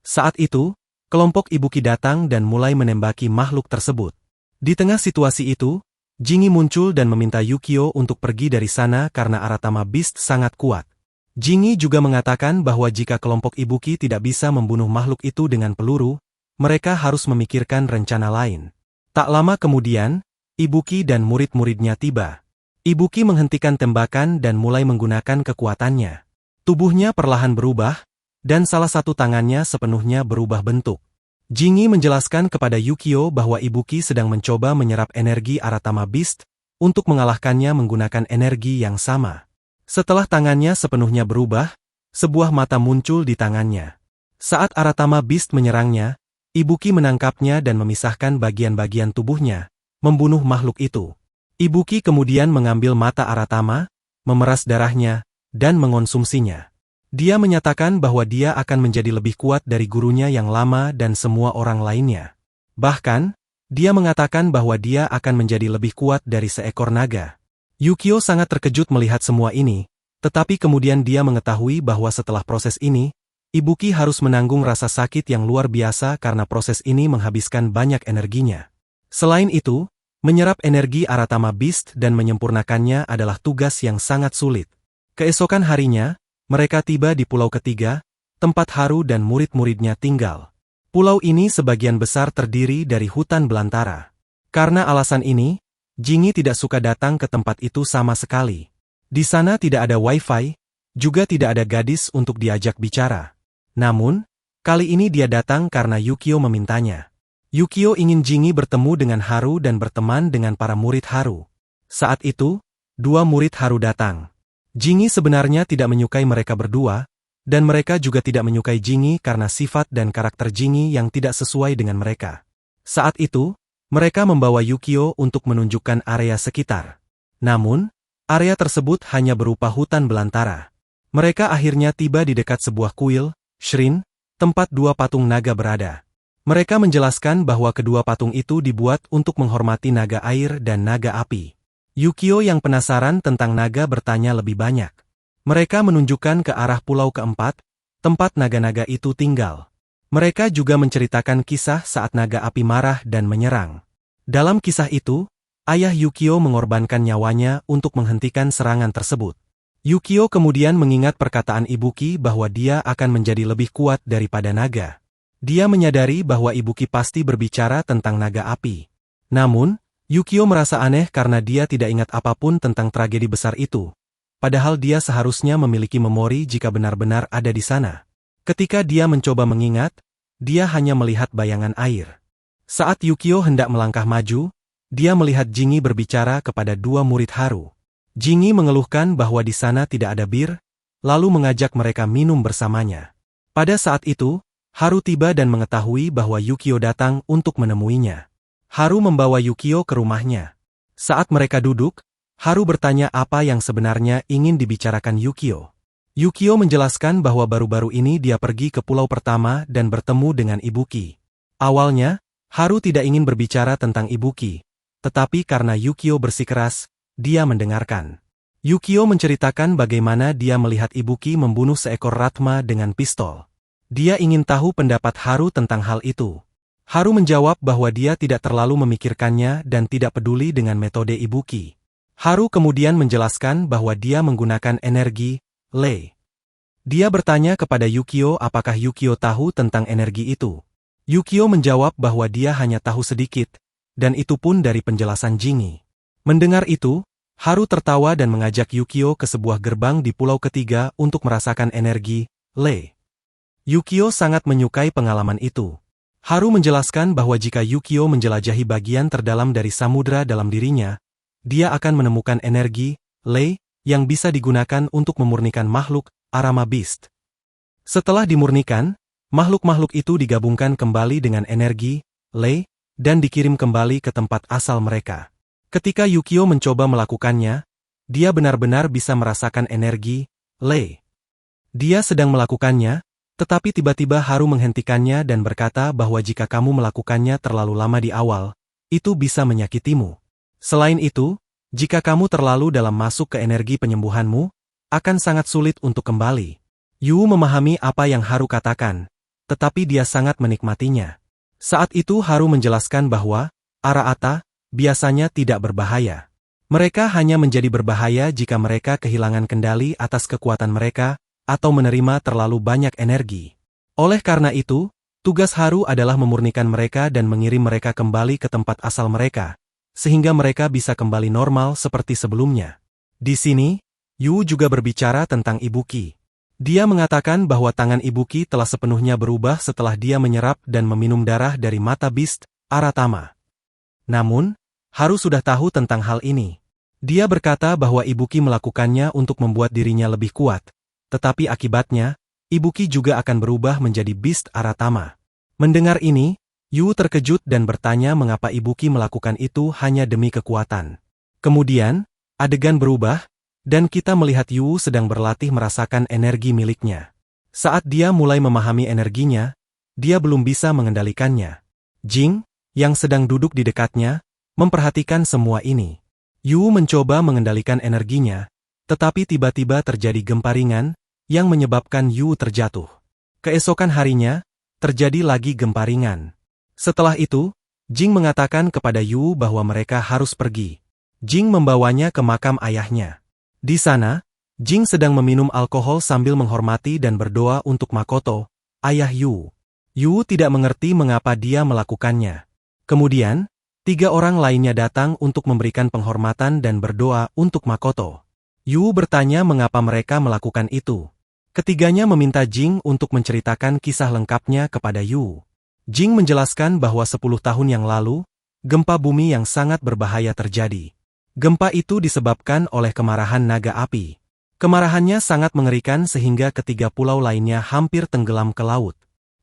Saat itu, kelompok Ibuki datang dan mulai menembaki makhluk tersebut. Di tengah situasi itu, Jingi muncul dan meminta Yukio untuk pergi dari sana karena Aratama Beast sangat kuat. Jingi juga mengatakan bahwa jika kelompok Ibuki tidak bisa membunuh makhluk itu dengan peluru, mereka harus memikirkan rencana lain. Tak lama kemudian, Ibuki dan murid-muridnya tiba. Ibuki menghentikan tembakan dan mulai menggunakan kekuatannya. Tubuhnya perlahan berubah, dan salah satu tangannya sepenuhnya berubah bentuk. Jingi menjelaskan kepada Yukio bahwa Ibuki sedang mencoba menyerap energi Aratama Beast untuk mengalahkannya menggunakan energi yang sama. Setelah tangannya sepenuhnya berubah, Sebuah mata muncul di tangannya. Saat Aratama Beast menyerangnya, Ibuki menangkapnya dan memisahkan bagian-bagian tubuhnya, membunuh makhluk itu. Ibuki kemudian mengambil mata Aratama, memeras darahnya, dan mengonsumsinya. Dia menyatakan bahwa dia akan menjadi lebih kuat dari gurunya yang lama dan semua orang lainnya. Bahkan, dia mengatakan bahwa dia akan menjadi lebih kuat dari seekor naga. Yukio sangat terkejut melihat semua ini, tetapi kemudian dia mengetahui bahwa setelah proses ini, Ibuki harus menanggung rasa sakit yang luar biasa karena proses ini menghabiskan banyak energinya. Selain itu, menyerap energi Aratama Beast dan menyempurnakannya adalah tugas yang sangat sulit. Keesokan harinya, mereka tiba di pulau ketiga, tempat Haru dan murid-muridnya tinggal. Pulau ini sebagian besar terdiri dari hutan belantara. Karena alasan ini, Jingi tidak suka datang ke tempat itu sama sekali. Di sana tidak ada wifi, juga tidak ada gadis untuk diajak bicara. Namun, kali ini dia datang karena Yukio memintanya. Yukio ingin Jingi bertemu dengan Haru dan berteman dengan para murid Haru. Saat itu, dua murid Haru datang. Jingi sebenarnya tidak menyukai mereka berdua, dan mereka juga tidak menyukai Jingi karena sifat dan karakter Jingi yang tidak sesuai dengan mereka. Saat itu, mereka membawa Yukio untuk menunjukkan area sekitar. Namun, area tersebut hanya berupa hutan belantara. Mereka akhirnya tiba di dekat sebuah kuil, Shrine, tempat dua patung naga berada. Mereka menjelaskan bahwa kedua patung itu dibuat untuk menghormati naga air dan naga api. Yukio yang penasaran tentang naga bertanya lebih banyak. Mereka menunjukkan ke arah pulau keempat, tempat naga-naga itu tinggal. Mereka juga menceritakan kisah saat naga api marah dan menyerang. Dalam kisah itu, ayah Yukio mengorbankan nyawanya untuk menghentikan serangan tersebut. Yukio kemudian mengingat perkataan Ibuki bahwa dia akan menjadi lebih kuat daripada naga. Dia menyadari bahwa Ibuki pasti berbicara tentang naga api. Namun, Yukio merasa aneh karena dia tidak ingat apapun tentang tragedi besar itu. Padahal dia seharusnya memiliki memori jika benar-benar ada di sana. Ketika dia mencoba mengingat, dia hanya melihat bayangan air. Saat Yukio hendak melangkah maju, dia melihat Jingi berbicara kepada dua murid Haru. Jingi mengeluhkan bahwa di sana tidak ada bir, lalu mengajak mereka minum bersamanya. Pada saat itu, Haru tiba dan mengetahui bahwa Yukio datang untuk menemuinya. Haru membawa Yukio ke rumahnya. Saat mereka duduk, Haru bertanya apa yang sebenarnya ingin dibicarakan Yukio. Yukio menjelaskan bahwa baru-baru ini dia pergi ke pulau pertama dan bertemu dengan Ibuki. Awalnya, Haru tidak ingin berbicara tentang Ibuki, tetapi karena Yukio bersikeras, dia mendengarkan. Yukio menceritakan bagaimana dia melihat Ibuki membunuh seekor Ratma dengan pistol. Dia ingin tahu pendapat Haru tentang hal itu. Haru menjawab bahwa dia tidak terlalu memikirkannya dan tidak peduli dengan metode Ibuki. Haru kemudian menjelaskan bahwa dia menggunakan energi, Lei. Dia bertanya kepada Yukio apakah Yukio tahu tentang energi itu. Yukio menjawab bahwa dia hanya tahu sedikit, dan itu pun dari penjelasan Jingi. Mendengar itu, Haru tertawa dan mengajak Yukio ke sebuah gerbang di pulau ketiga untuk merasakan energi, Lei. Yukio sangat menyukai pengalaman itu. Haru menjelaskan bahwa jika Yukio menjelajahi bagian terdalam dari samudra dalam dirinya, dia akan menemukan energi, Lei, yang bisa digunakan untuk memurnikan makhluk, Arama Beast. Setelah dimurnikan, makhluk-makhluk itu digabungkan kembali dengan energi, Lei, dan dikirim kembali ke tempat asal mereka. Ketika Yukio mencoba melakukannya, dia benar-benar bisa merasakan energi, Lei. Dia sedang melakukannya, tetapi tiba-tiba Haru menghentikannya dan berkata bahwa jika kamu melakukannya terlalu lama di awal, itu bisa menyakitimu. Selain itu, jika kamu terlalu dalam masuk ke energi penyembuhanmu, akan sangat sulit untuk kembali. Yu memahami apa yang Haru katakan, tetapi dia sangat menikmatinya. Saat itu Haru menjelaskan bahwa, Araata, biasanya tidak berbahaya. Mereka hanya menjadi berbahaya jika mereka kehilangan kendali atas kekuatan mereka, atau menerima terlalu banyak energi. Oleh karena itu, tugas Haru adalah memurnikan mereka dan mengirim mereka kembali ke tempat asal mereka, sehingga mereka bisa kembali normal seperti sebelumnya. Di sini, Yu juga berbicara tentang Ibuki. Dia mengatakan bahwa tangan Ibuki telah sepenuhnya berubah setelah dia menyerap dan meminum darah dari mata Beast, Aratama. Namun, Haru sudah tahu tentang hal ini. Dia berkata bahwa Ibuki melakukannya untuk membuat dirinya lebih kuat, tetapi akibatnya, Ibuki juga akan berubah menjadi Beast Aratama. Mendengar ini, Yu terkejut dan bertanya mengapa Ibuki melakukan itu hanya demi kekuatan. Kemudian, adegan berubah, dan kita melihat Yu sedang berlatih merasakan energi miliknya. Saat dia mulai memahami energinya, dia belum bisa mengendalikannya. Jing, yang sedang duduk di dekatnya, memperhatikan semua ini. Yu mencoba mengendalikan energinya, tetapi tiba-tiba terjadi gempa ringan, yang menyebabkan Yu terjatuh. Keesokan harinya, terjadi lagi gempa ringan. Setelah itu, Jing mengatakan kepada Yu bahwa mereka harus pergi. Jing membawanya ke makam ayahnya. Di sana, Jing sedang meminum alkohol sambil menghormati dan berdoa untuk Makoto, ayah Yu. Yu tidak mengerti mengapa dia melakukannya. Kemudian, 3 orang lainnya datang untuk memberikan penghormatan dan berdoa untuk Makoto. Yu bertanya mengapa mereka melakukan itu. Ketiganya meminta Jing untuk menceritakan kisah lengkapnya kepada Yu. Jing menjelaskan bahwa 10 tahun yang lalu, gempa bumi yang sangat berbahaya terjadi. Gempa itu disebabkan oleh kemarahan naga api. Kemarahannya sangat mengerikan sehingga ketiga pulau lainnya hampir tenggelam ke laut.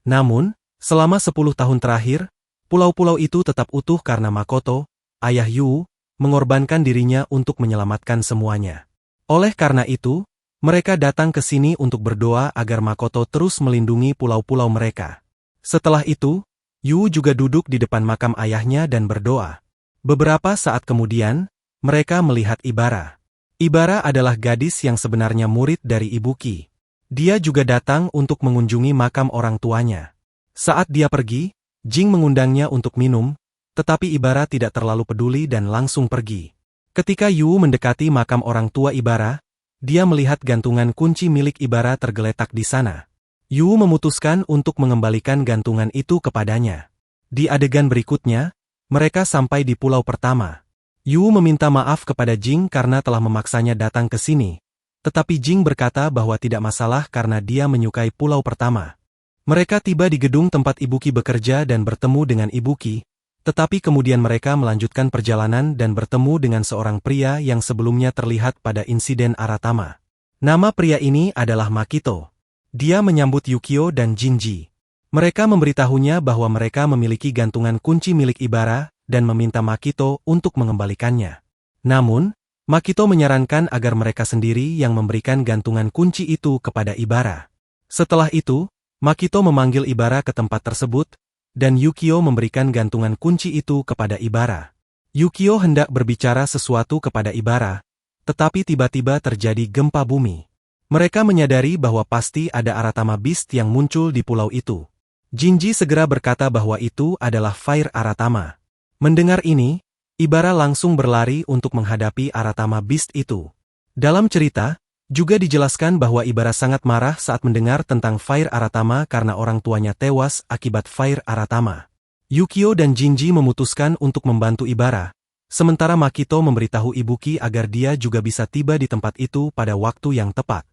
Namun, selama 10 tahun terakhir, pulau-pulau itu tetap utuh karena Makoto, ayah Yu, mengorbankan dirinya untuk menyelamatkan semuanya. Oleh karena itu, mereka datang ke sini untuk berdoa agar Makoto terus melindungi pulau-pulau mereka. Setelah itu, Yu juga duduk di depan makam ayahnya dan berdoa. Beberapa saat kemudian, mereka melihat Ibara. Ibara adalah gadis yang sebenarnya murid dari Ibuki. Dia juga datang untuk mengunjungi makam orang tuanya. Saat dia pergi, Jing mengundangnya untuk minum, tetapi Ibara tidak terlalu peduli dan langsung pergi. Ketika Yu mendekati makam orang tua Ibara, dia melihat gantungan kunci milik Ibara tergeletak di sana. Yu memutuskan untuk mengembalikan gantungan itu kepadanya. Di adegan berikutnya, mereka sampai di pulau pertama. Yu meminta maaf kepada Jing karena telah memaksanya datang ke sini. Tetapi Jing berkata bahwa tidak masalah karena dia menyukai pulau pertama. Mereka tiba di gedung tempat Ibuki bekerja dan bertemu dengan Ibuki, tetapi kemudian mereka melanjutkan perjalanan dan bertemu dengan seorang pria yang sebelumnya terlihat pada insiden Aratama. Nama pria ini adalah Makito. Dia menyambut Yukio dan Jinji. Mereka memberitahunya bahwa mereka memiliki gantungan kunci milik Ibara dan meminta Makito untuk mengembalikannya. Namun, Makito menyarankan agar mereka sendiri yang memberikan gantungan kunci itu kepada Ibara. Setelah itu, Makito memanggil Ibara ke tempat tersebut, dan Yukio memberikan gantungan kunci itu kepada Ibara. Yukio hendak berbicara sesuatu kepada Ibara, tetapi tiba-tiba terjadi gempa bumi. Mereka menyadari bahwa pasti ada Aratama Beast yang muncul di pulau itu. Jinji segera berkata bahwa itu adalah Fire Aratama. Mendengar ini, Ibara langsung berlari untuk menghadapi Aratama Beast itu. Dalam cerita, juga dijelaskan bahwa Ibara sangat marah saat mendengar tentang Fire Aratama karena orang tuanya tewas akibat Fire Aratama. Yukio dan Jinji memutuskan untuk membantu Ibara, sementara Makito memberitahu Ibuki agar dia juga bisa tiba di tempat itu pada waktu yang tepat.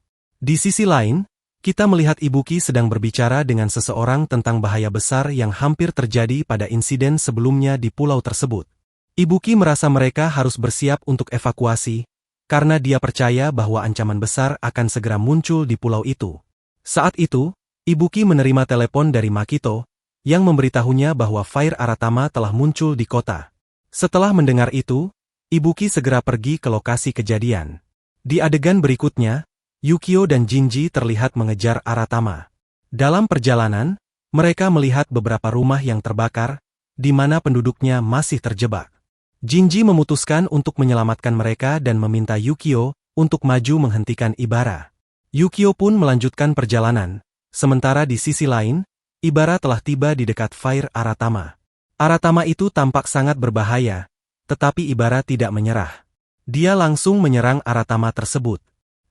Di sisi lain, kita melihat Ibuki sedang berbicara dengan seseorang tentang bahaya besar yang hampir terjadi pada insiden sebelumnya di pulau tersebut. Ibuki merasa mereka harus bersiap untuk evakuasi, karena dia percaya bahwa ancaman besar akan segera muncul di pulau itu. Saat itu, Ibuki menerima telepon dari Makito, yang memberitahunya bahwa Fire Aratama telah muncul di kota. Setelah mendengar itu, Ibuki segera pergi ke lokasi kejadian. Di adegan berikutnya, Yukio dan Jinji terlihat mengejar Aratama. Dalam perjalanan, mereka melihat beberapa rumah yang terbakar, di mana penduduknya masih terjebak. Jinji memutuskan untuk menyelamatkan mereka dan meminta Yukio untuk maju menghentikan Ibara. Yukio pun melanjutkan perjalanan, sementara di sisi lain, Ibara telah tiba di dekat Fire Aratama. Aratama itu tampak sangat berbahaya, tetapi Ibara tidak menyerah. Dia langsung menyerang Aratama tersebut.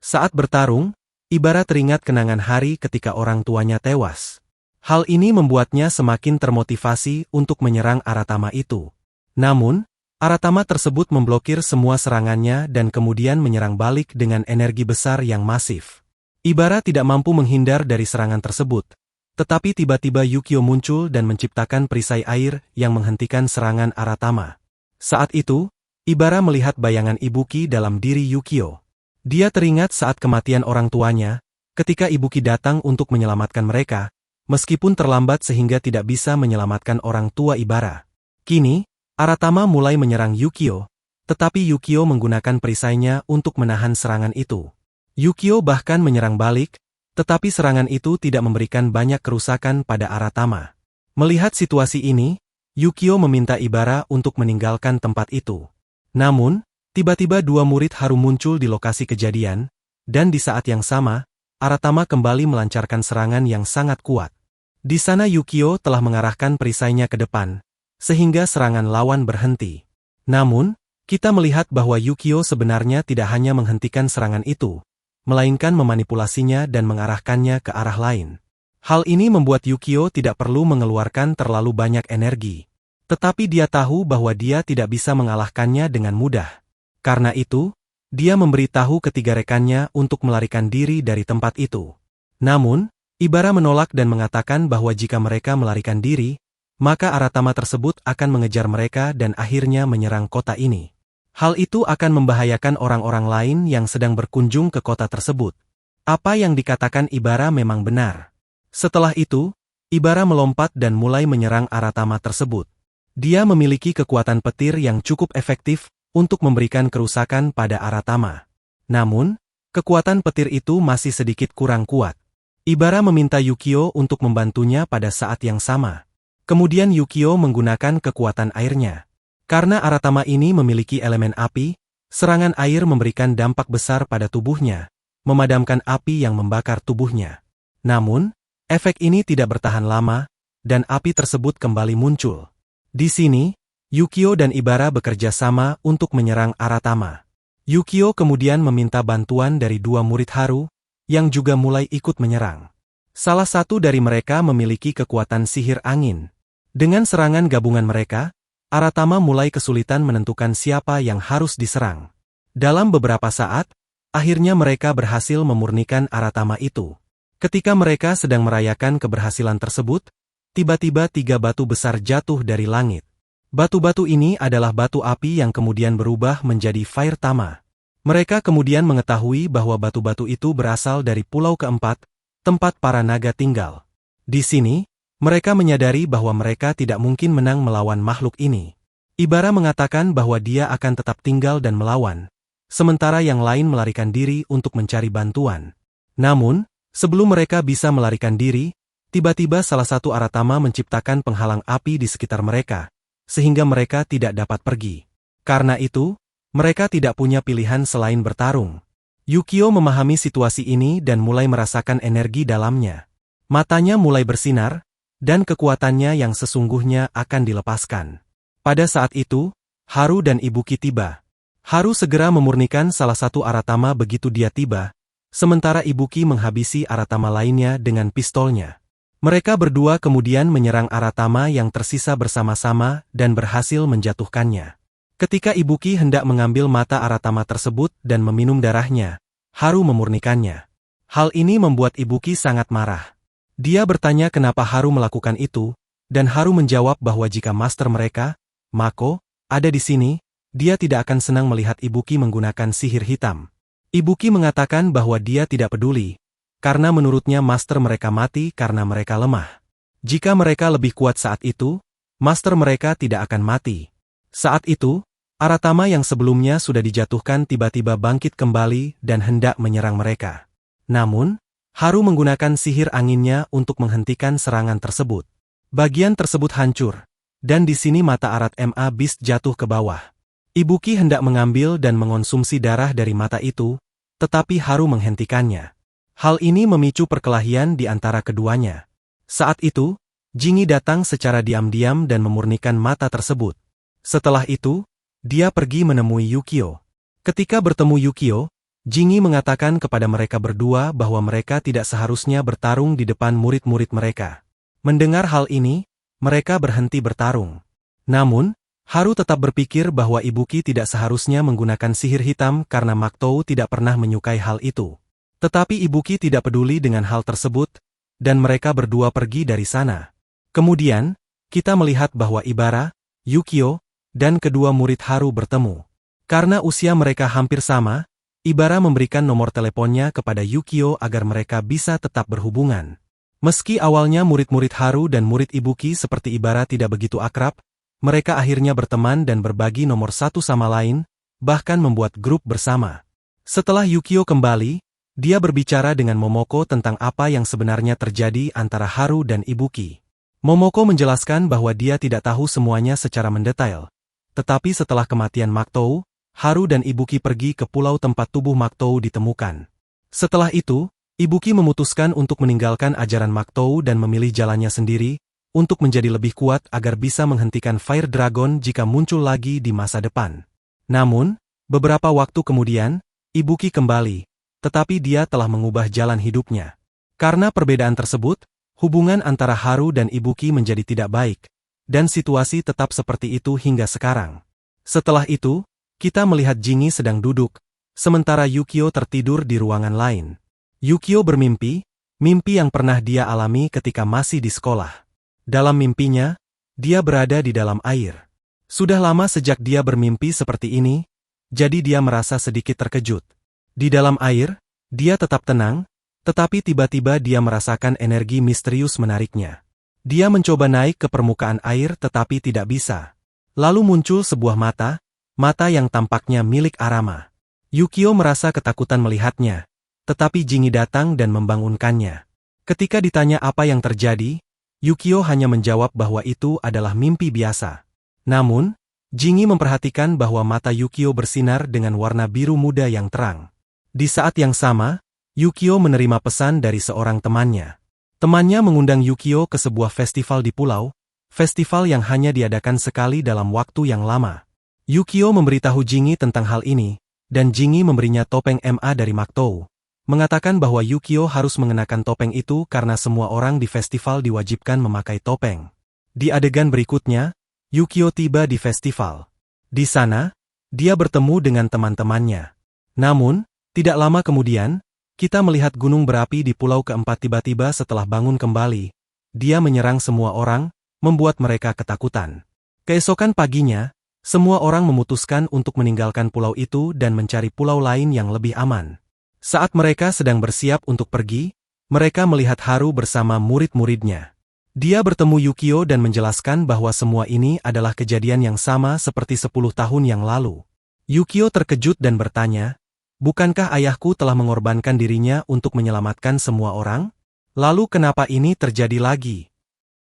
Saat bertarung, Ibara teringat kenangan hari ketika orang tuanya tewas. Hal ini membuatnya semakin termotivasi untuk menyerang Aratama itu. Namun, Aratama tersebut memblokir semua serangannya dan kemudian menyerang balik dengan energi besar yang masif. Ibara tidak mampu menghindar dari serangan tersebut, tetapi tiba-tiba Yukio muncul dan menciptakan perisai air yang menghentikan serangan Aratama. Saat itu, Ibara melihat bayangan Ibuki dalam diri Yukio. Dia teringat saat kematian orang tuanya, Ketika Ibuki datang untuk menyelamatkan mereka, meskipun terlambat sehingga tidak bisa menyelamatkan orang tua Ibara. Kini, Aratama mulai menyerang Yukio, tetapi Yukio menggunakan perisainya untuk menahan serangan itu. Yukio bahkan menyerang balik, tetapi serangan itu tidak memberikan banyak kerusakan pada Aratama. Melihat situasi ini, Yukio meminta Ibara untuk meninggalkan tempat itu. Namun, tiba-tiba dua murid Haru muncul di lokasi kejadian, dan di saat yang sama, Aratama kembali melancarkan serangan yang sangat kuat. Di sana Yukio telah mengarahkan perisainya ke depan, sehingga serangan lawan berhenti. Namun, kita melihat bahwa Yukio sebenarnya tidak hanya menghentikan serangan itu, melainkan memanipulasinya dan mengarahkannya ke arah lain. Hal ini membuat Yukio tidak perlu mengeluarkan terlalu banyak energi. Tetapi dia tahu bahwa dia tidak bisa mengalahkannya dengan mudah. Karena itu, dia memberitahu ketiga rekannya untuk melarikan diri dari tempat itu. Namun, Ibara menolak dan mengatakan bahwa jika mereka melarikan diri, maka Aratama tersebut akan mengejar mereka dan akhirnya menyerang kota ini. Hal itu akan membahayakan orang-orang lain yang sedang berkunjung ke kota tersebut. Apa yang dikatakan Ibara memang benar. Setelah itu, Ibara melompat dan mulai menyerang Aratama tersebut. Dia memiliki kekuatan petir yang cukup efektif untuk memberikan kerusakan pada Aratama. Namun, kekuatan petir itu masih sedikit kurang kuat. Ibara meminta Yukio untuk membantunya pada saat yang sama. Kemudian Yukio menggunakan kekuatan airnya. Karena Aratama ini memiliki elemen api, serangan air memberikan dampak besar pada tubuhnya, memadamkan api yang membakar tubuhnya. Namun, efek ini tidak bertahan lama, dan api tersebut kembali muncul. Di sini, Yukio dan Ibara bekerja sama untuk menyerang Aratama. Yukio kemudian meminta bantuan dari dua murid Haru, yang juga mulai ikut menyerang. Salah satu dari mereka memiliki kekuatan sihir angin. Dengan serangan gabungan mereka, Aratama mulai kesulitan menentukan siapa yang harus diserang. Dalam beberapa saat, akhirnya mereka berhasil memurnikan Aratama itu. Ketika mereka sedang merayakan keberhasilan tersebut, tiba-tiba 3 batu besar jatuh dari langit. Batu-batu ini adalah batu api yang kemudian berubah menjadi Fire Tama. Mereka kemudian mengetahui bahwa batu-batu itu berasal dari pulau keempat, tempat para naga tinggal. Di sini, mereka menyadari bahwa mereka tidak mungkin menang melawan makhluk ini. Ibara mengatakan bahwa dia akan tetap tinggal dan melawan, sementara yang lain melarikan diri untuk mencari bantuan. Namun, sebelum mereka bisa melarikan diri, tiba-tiba salah satu Aratama menciptakan penghalang api di sekitar mereka, sehingga mereka tidak dapat pergi. Karena itu, mereka tidak punya pilihan selain bertarung. Yukio memahami situasi ini dan mulai merasakan energi dalamnya. Matanya mulai bersinar, dan kekuatannya yang sesungguhnya akan dilepaskan. Pada saat itu, Haru dan Ibuki tiba. Haru segera memurnikan salah satu Aratama begitu dia tiba, sementara Ibuki menghabisi Aratama lainnya dengan pistolnya. Mereka berdua kemudian menyerang Aratama yang tersisa bersama-sama dan berhasil menjatuhkannya. Ketika Ibuki hendak mengambil mata Aratama tersebut dan meminum darahnya, Haru memurnikannya. Hal ini membuat Ibuki sangat marah. Dia bertanya kenapa Haru melakukan itu, dan Haru menjawab bahwa jika master mereka, Mako, ada di sini, dia tidak akan senang melihat Ibuki menggunakan sihir hitam. Ibuki mengatakan bahwa dia tidak peduli, karena menurutnya master mereka mati karena mereka lemah. Jika mereka lebih kuat saat itu, master mereka tidak akan mati. Saat itu, Aratama yang sebelumnya sudah dijatuhkan tiba-tiba bangkit kembali dan hendak menyerang mereka. Namun, Haru menggunakan sihir anginnya untuk menghentikan serangan tersebut. Bagian tersebut hancur, dan di sini mata Arat Ma Beast jatuh ke bawah. Ibuki hendak mengambil dan mengonsumsi darah dari mata itu, tetapi Haru menghentikannya. Hal ini memicu perkelahian di antara keduanya. Saat itu, Jingi datang secara diam-diam dan memurnikan mata tersebut. Setelah itu, dia pergi menemui Yukio. Ketika bertemu Yukio, Jingi mengatakan kepada mereka berdua bahwa mereka tidak seharusnya bertarung di depan murid-murid mereka. Mendengar hal ini, mereka berhenti bertarung. Namun, Haru tetap berpikir bahwa Ibuki tidak seharusnya menggunakan sihir hitam karena Maktou tidak pernah menyukai hal itu. Tetapi Ibuki tidak peduli dengan hal tersebut, dan mereka berdua pergi dari sana. Kemudian, kita melihat bahwa Ibara, Yukio, dan kedua murid Haru bertemu. Karena usia mereka hampir sama, Ibara memberikan nomor teleponnya kepada Yukio agar mereka bisa tetap berhubungan. Meski awalnya murid-murid Haru dan murid Ibuki seperti Ibara tidak begitu akrab, mereka akhirnya berteman dan berbagi nomor satu sama lain, bahkan membuat grup bersama. Setelah Yukio kembali, dia berbicara dengan Momoko tentang apa yang sebenarnya terjadi antara Haru dan Ibuki. Momoko menjelaskan bahwa dia tidak tahu semuanya secara mendetail. Tetapi setelah kematian Makoto, Haru dan Ibuki pergi ke pulau tempat tubuh Makoto ditemukan. Setelah itu, Ibuki memutuskan untuk meninggalkan ajaran Makoto dan memilih jalannya sendiri, untuk menjadi lebih kuat agar bisa menghentikan Fire Dragon jika muncul lagi di masa depan. Namun, beberapa waktu kemudian, Ibuki kembali, tetapi dia telah mengubah jalan hidupnya. Karena perbedaan tersebut, hubungan antara Haru dan Ibuki menjadi tidak baik, dan situasi tetap seperti itu hingga sekarang. Setelah itu, kita melihat Jingi sedang duduk, sementara Yukio tertidur di ruangan lain. Yukio bermimpi, mimpi yang pernah dia alami ketika masih di sekolah. Dalam mimpinya, dia berada di dalam air. Sudah lama sejak dia bermimpi seperti ini, jadi dia merasa sedikit terkejut. Di dalam air, dia tetap tenang, tetapi tiba-tiba dia merasakan energi misterius menariknya. Dia mencoba naik ke permukaan air tetapi tidak bisa. Lalu muncul sebuah mata yang tampaknya milik Arama. Yukio merasa ketakutan melihatnya, tetapi Jingi datang dan membangunkannya. Ketika ditanya apa yang terjadi, Yukio hanya menjawab bahwa itu adalah mimpi biasa. Namun, Jingi memperhatikan bahwa mata Yukio bersinar dengan warna biru muda yang terang. Di saat yang sama, Yukio menerima pesan dari seorang temannya. Temannya mengundang Yukio ke sebuah festival di pulau, festival yang hanya diadakan sekali dalam waktu yang lama. Yukio memberitahu Jingi tentang hal ini, dan Jingi memberinya topeng MA dari Makoto, mengatakan bahwa Yukio harus mengenakan topeng itu karena semua orang di festival diwajibkan memakai topeng. Di adegan berikutnya, Yukio tiba di festival. Di sana, dia bertemu dengan teman-temannya. Namun, tidak lama kemudian, kita melihat gunung berapi di pulau keempat tiba-tiba setelah bangun kembali. Dia menyerang semua orang, membuat mereka ketakutan. Keesokan paginya, semua orang memutuskan untuk meninggalkan pulau itu dan mencari pulau lain yang lebih aman. Saat mereka sedang bersiap untuk pergi, mereka melihat Haru bersama murid-muridnya. Dia bertemu Yukio dan menjelaskan bahwa semua ini adalah kejadian yang sama seperti 10 tahun yang lalu. Yukio terkejut dan bertanya, "Bukankah ayahku telah mengorbankan dirinya untuk menyelamatkan semua orang? Lalu kenapa ini terjadi lagi?"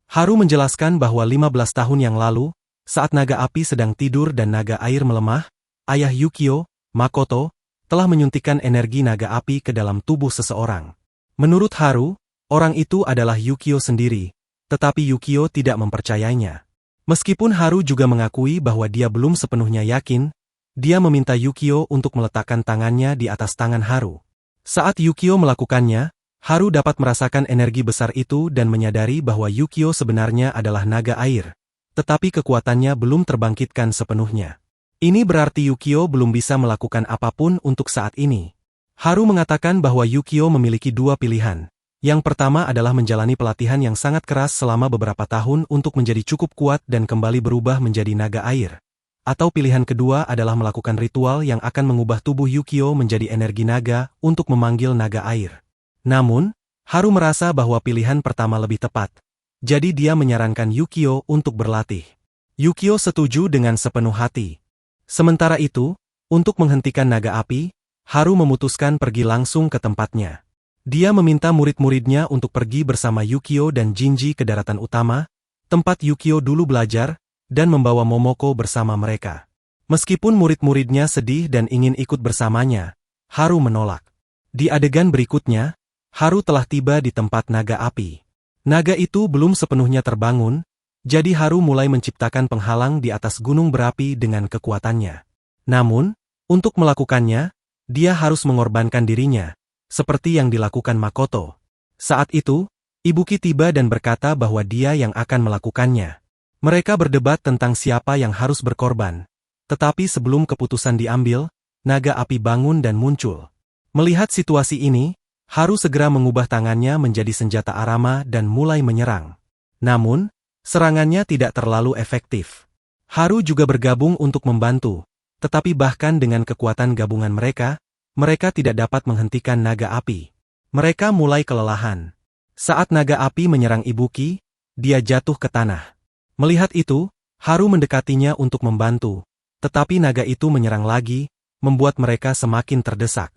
Haru menjelaskan bahwa 15 tahun yang lalu, saat naga api sedang tidur dan naga air melemah, ayah Yukio, Makoto, telah menyuntikkan energi naga api ke dalam tubuh seseorang. Menurut Haru, orang itu adalah Yukio sendiri, tetapi Yukio tidak mempercayainya. Meskipun Haru juga mengakui bahwa dia belum sepenuhnya yakin, dia meminta Yukio untuk meletakkan tangannya di atas tangan Haru. Saat Yukio melakukannya, Haru dapat merasakan energi besar itu dan menyadari bahwa Yukio sebenarnya adalah naga air. Tetapi kekuatannya belum terbangkitkan sepenuhnya. Ini berarti Yukio belum bisa melakukan apapun untuk saat ini. Haru mengatakan bahwa Yukio memiliki dua pilihan. Yang pertama adalah menjalani pelatihan yang sangat keras selama beberapa tahun untuk menjadi cukup kuat dan kembali berubah menjadi naga air. Atau pilihan kedua adalah melakukan ritual yang akan mengubah tubuh Yukio menjadi energi naga untuk memanggil naga air. Namun, Haru merasa bahwa pilihan pertama lebih tepat. Jadi dia menyarankan Yukio untuk berlatih. Yukio setuju dengan sepenuh hati. Sementara itu, untuk menghentikan naga api, Haru memutuskan pergi langsung ke tempatnya. Dia meminta murid-muridnya untuk pergi bersama Yukio dan Jinji ke daratan utama, tempat Yukio dulu belajar, dan membawa Momoko bersama mereka. Meskipun murid-muridnya sedih dan ingin ikut bersamanya, Haru menolak. Di adegan berikutnya, Haru telah tiba di tempat naga api. Naga itu belum sepenuhnya terbangun, jadi Haru mulai menciptakan penghalang di atas gunung berapi dengan kekuatannya. Namun, untuk melakukannya, dia harus mengorbankan dirinya, seperti yang dilakukan Makoto. Saat itu, Ibuki tiba dan berkata bahwa dia yang akan melakukannya. Mereka berdebat tentang siapa yang harus berkorban. Tetapi sebelum keputusan diambil, naga api bangun dan muncul. Melihat situasi ini, Haru segera mengubah tangannya menjadi senjata Arama dan mulai menyerang. Namun, serangannya tidak terlalu efektif. Haru juga bergabung untuk membantu, tetapi bahkan dengan kekuatan gabungan mereka, mereka tidak dapat menghentikan naga api. Mereka mulai kelelahan. Saat naga api menyerang Ibuki, dia jatuh ke tanah. Melihat itu, Haru mendekatinya untuk membantu, tetapi naga itu menyerang lagi, membuat mereka semakin terdesak.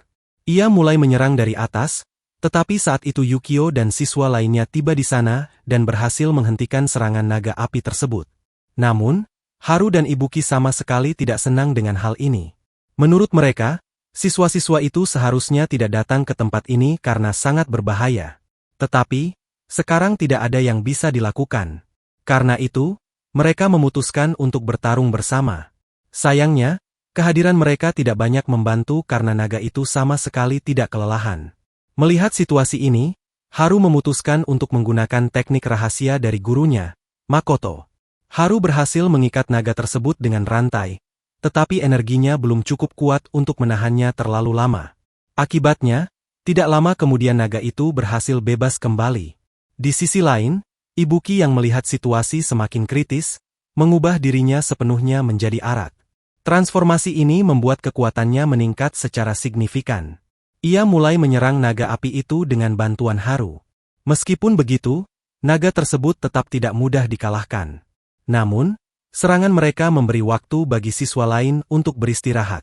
Ia mulai menyerang dari atas, tetapi saat itu Yukio dan siswa lainnya tiba di sana dan berhasil menghentikan serangan naga api tersebut. Namun, Haru dan Ibuki sama sekali tidak senang dengan hal ini. Menurut mereka, siswa-siswa itu seharusnya tidak datang ke tempat ini karena sangat berbahaya. Tetapi, sekarang tidak ada yang bisa dilakukan. Karena itu, mereka memutuskan untuk bertarung bersama. Sayangnya, kehadiran mereka tidak banyak membantu karena naga itu sama sekali tidak kelelahan. Melihat situasi ini, Haru memutuskan untuk menggunakan teknik rahasia dari gurunya, Makoto. Haru berhasil mengikat naga tersebut dengan rantai, tetapi energinya belum cukup kuat untuk menahannya terlalu lama. Akibatnya, tidak lama kemudian naga itu berhasil bebas kembali. Di sisi lain, Ibuki yang melihat situasi semakin kritis, mengubah dirinya sepenuhnya menjadi arat. Transformasi ini membuat kekuatannya meningkat secara signifikan. Ia mulai menyerang naga api itu dengan bantuan Haru. Meskipun begitu, naga tersebut tetap tidak mudah dikalahkan. Namun, serangan mereka memberi waktu bagi siswa lain untuk beristirahat.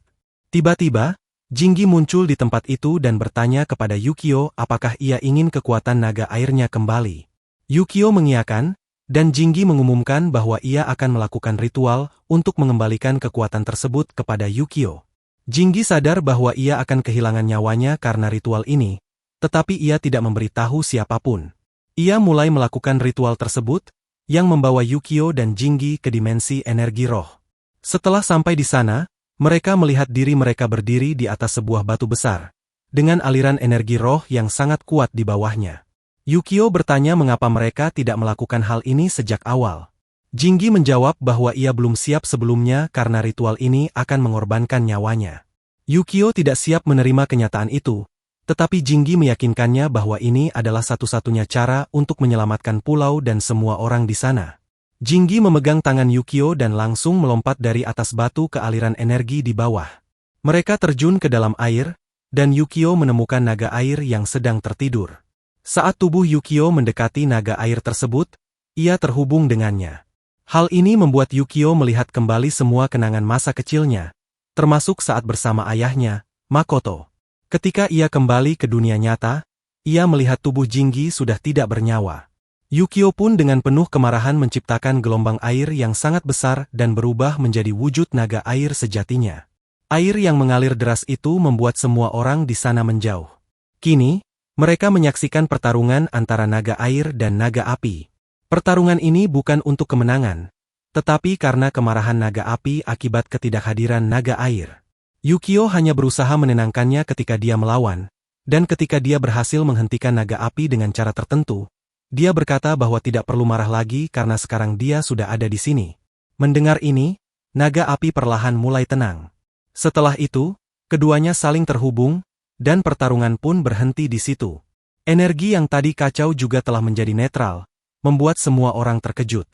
Tiba-tiba, Jinggi muncul di tempat itu dan bertanya kepada Yukio apakah ia ingin kekuatan naga airnya kembali. Yukio mengiyakan, dan Jinggi mengumumkan bahwa ia akan melakukan ritual untuk mengembalikan kekuatan tersebut kepada Yukio. Jinggi sadar bahwa ia akan kehilangan nyawanya karena ritual ini, tetapi ia tidak memberitahu siapapun. Ia mulai melakukan ritual tersebut, yang membawa Yukio dan Jinggi ke dimensi energi roh. Setelah sampai di sana, mereka melihat diri mereka berdiri di atas sebuah batu besar, dengan aliran energi roh yang sangat kuat di bawahnya. Yukio bertanya mengapa mereka tidak melakukan hal ini sejak awal. Jinggi menjawab bahwa ia belum siap sebelumnya karena ritual ini akan mengorbankan nyawanya. Yukio tidak siap menerima kenyataan itu, tetapi Jinggi meyakinkannya bahwa ini adalah satu-satunya cara untuk menyelamatkan pulau dan semua orang di sana. Jinggi memegang tangan Yukio dan langsung melompat dari atas batu ke aliran energi di bawah. Mereka terjun ke dalam air, dan Yukio menemukan naga air yang sedang tertidur. Saat tubuh Yukio mendekati naga air tersebut, ia terhubung dengannya. Hal ini membuat Yukio melihat kembali semua kenangan masa kecilnya, termasuk saat bersama ayahnya, Makoto. Ketika ia kembali ke dunia nyata, ia melihat tubuh Jinggi sudah tidak bernyawa. Yukio pun dengan penuh kemarahan menciptakan gelombang air yang sangat besar dan berubah menjadi wujud naga air sejatinya. Air yang mengalir deras itu membuat semua orang di sana menjauh. Kini, mereka menyaksikan pertarungan antara naga air dan naga api. Pertarungan ini bukan untuk kemenangan, tetapi karena kemarahan naga api akibat ketidakhadiran naga air. Yukio hanya berusaha menenangkannya ketika dia melawan, dan ketika dia berhasil menghentikan naga api dengan cara tertentu, dia berkata bahwa tidak perlu marah lagi karena sekarang dia sudah ada di sini. Mendengar ini, naga api perlahan mulai tenang. Setelah itu, keduanya saling terhubung, dan pertarungan pun berhenti di situ. Energi yang tadi kacau juga telah menjadi netral, membuat semua orang terkejut.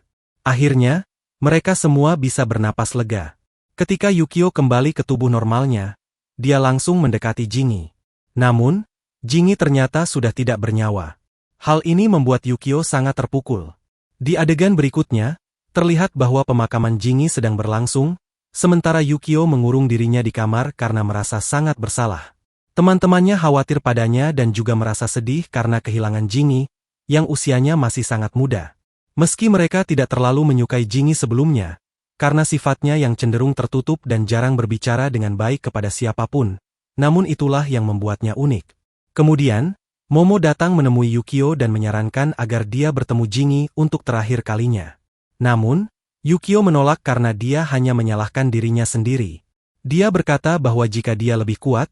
Akhirnya, mereka semua bisa bernapas lega. Ketika Yukio kembali ke tubuh normalnya, dia langsung mendekati Jinggi. Namun, Jinggi ternyata sudah tidak bernyawa. Hal ini membuat Yukio sangat terpukul. Di adegan berikutnya, terlihat bahwa pemakaman Jinggi sedang berlangsung, sementara Yukio mengurung dirinya di kamar karena merasa sangat bersalah. Teman-temannya khawatir padanya dan juga merasa sedih karena kehilangan Jinggi, yang usianya masih sangat muda. Meski mereka tidak terlalu menyukai Jinggi sebelumnya, karena sifatnya yang cenderung tertutup dan jarang berbicara dengan baik kepada siapapun, namun itulah yang membuatnya unik. Kemudian, Momo datang menemui Yukio dan menyarankan agar dia bertemu Jinggi untuk terakhir kalinya. Namun, Yukio menolak karena dia hanya menyalahkan dirinya sendiri. Dia berkata bahwa jika dia lebih kuat,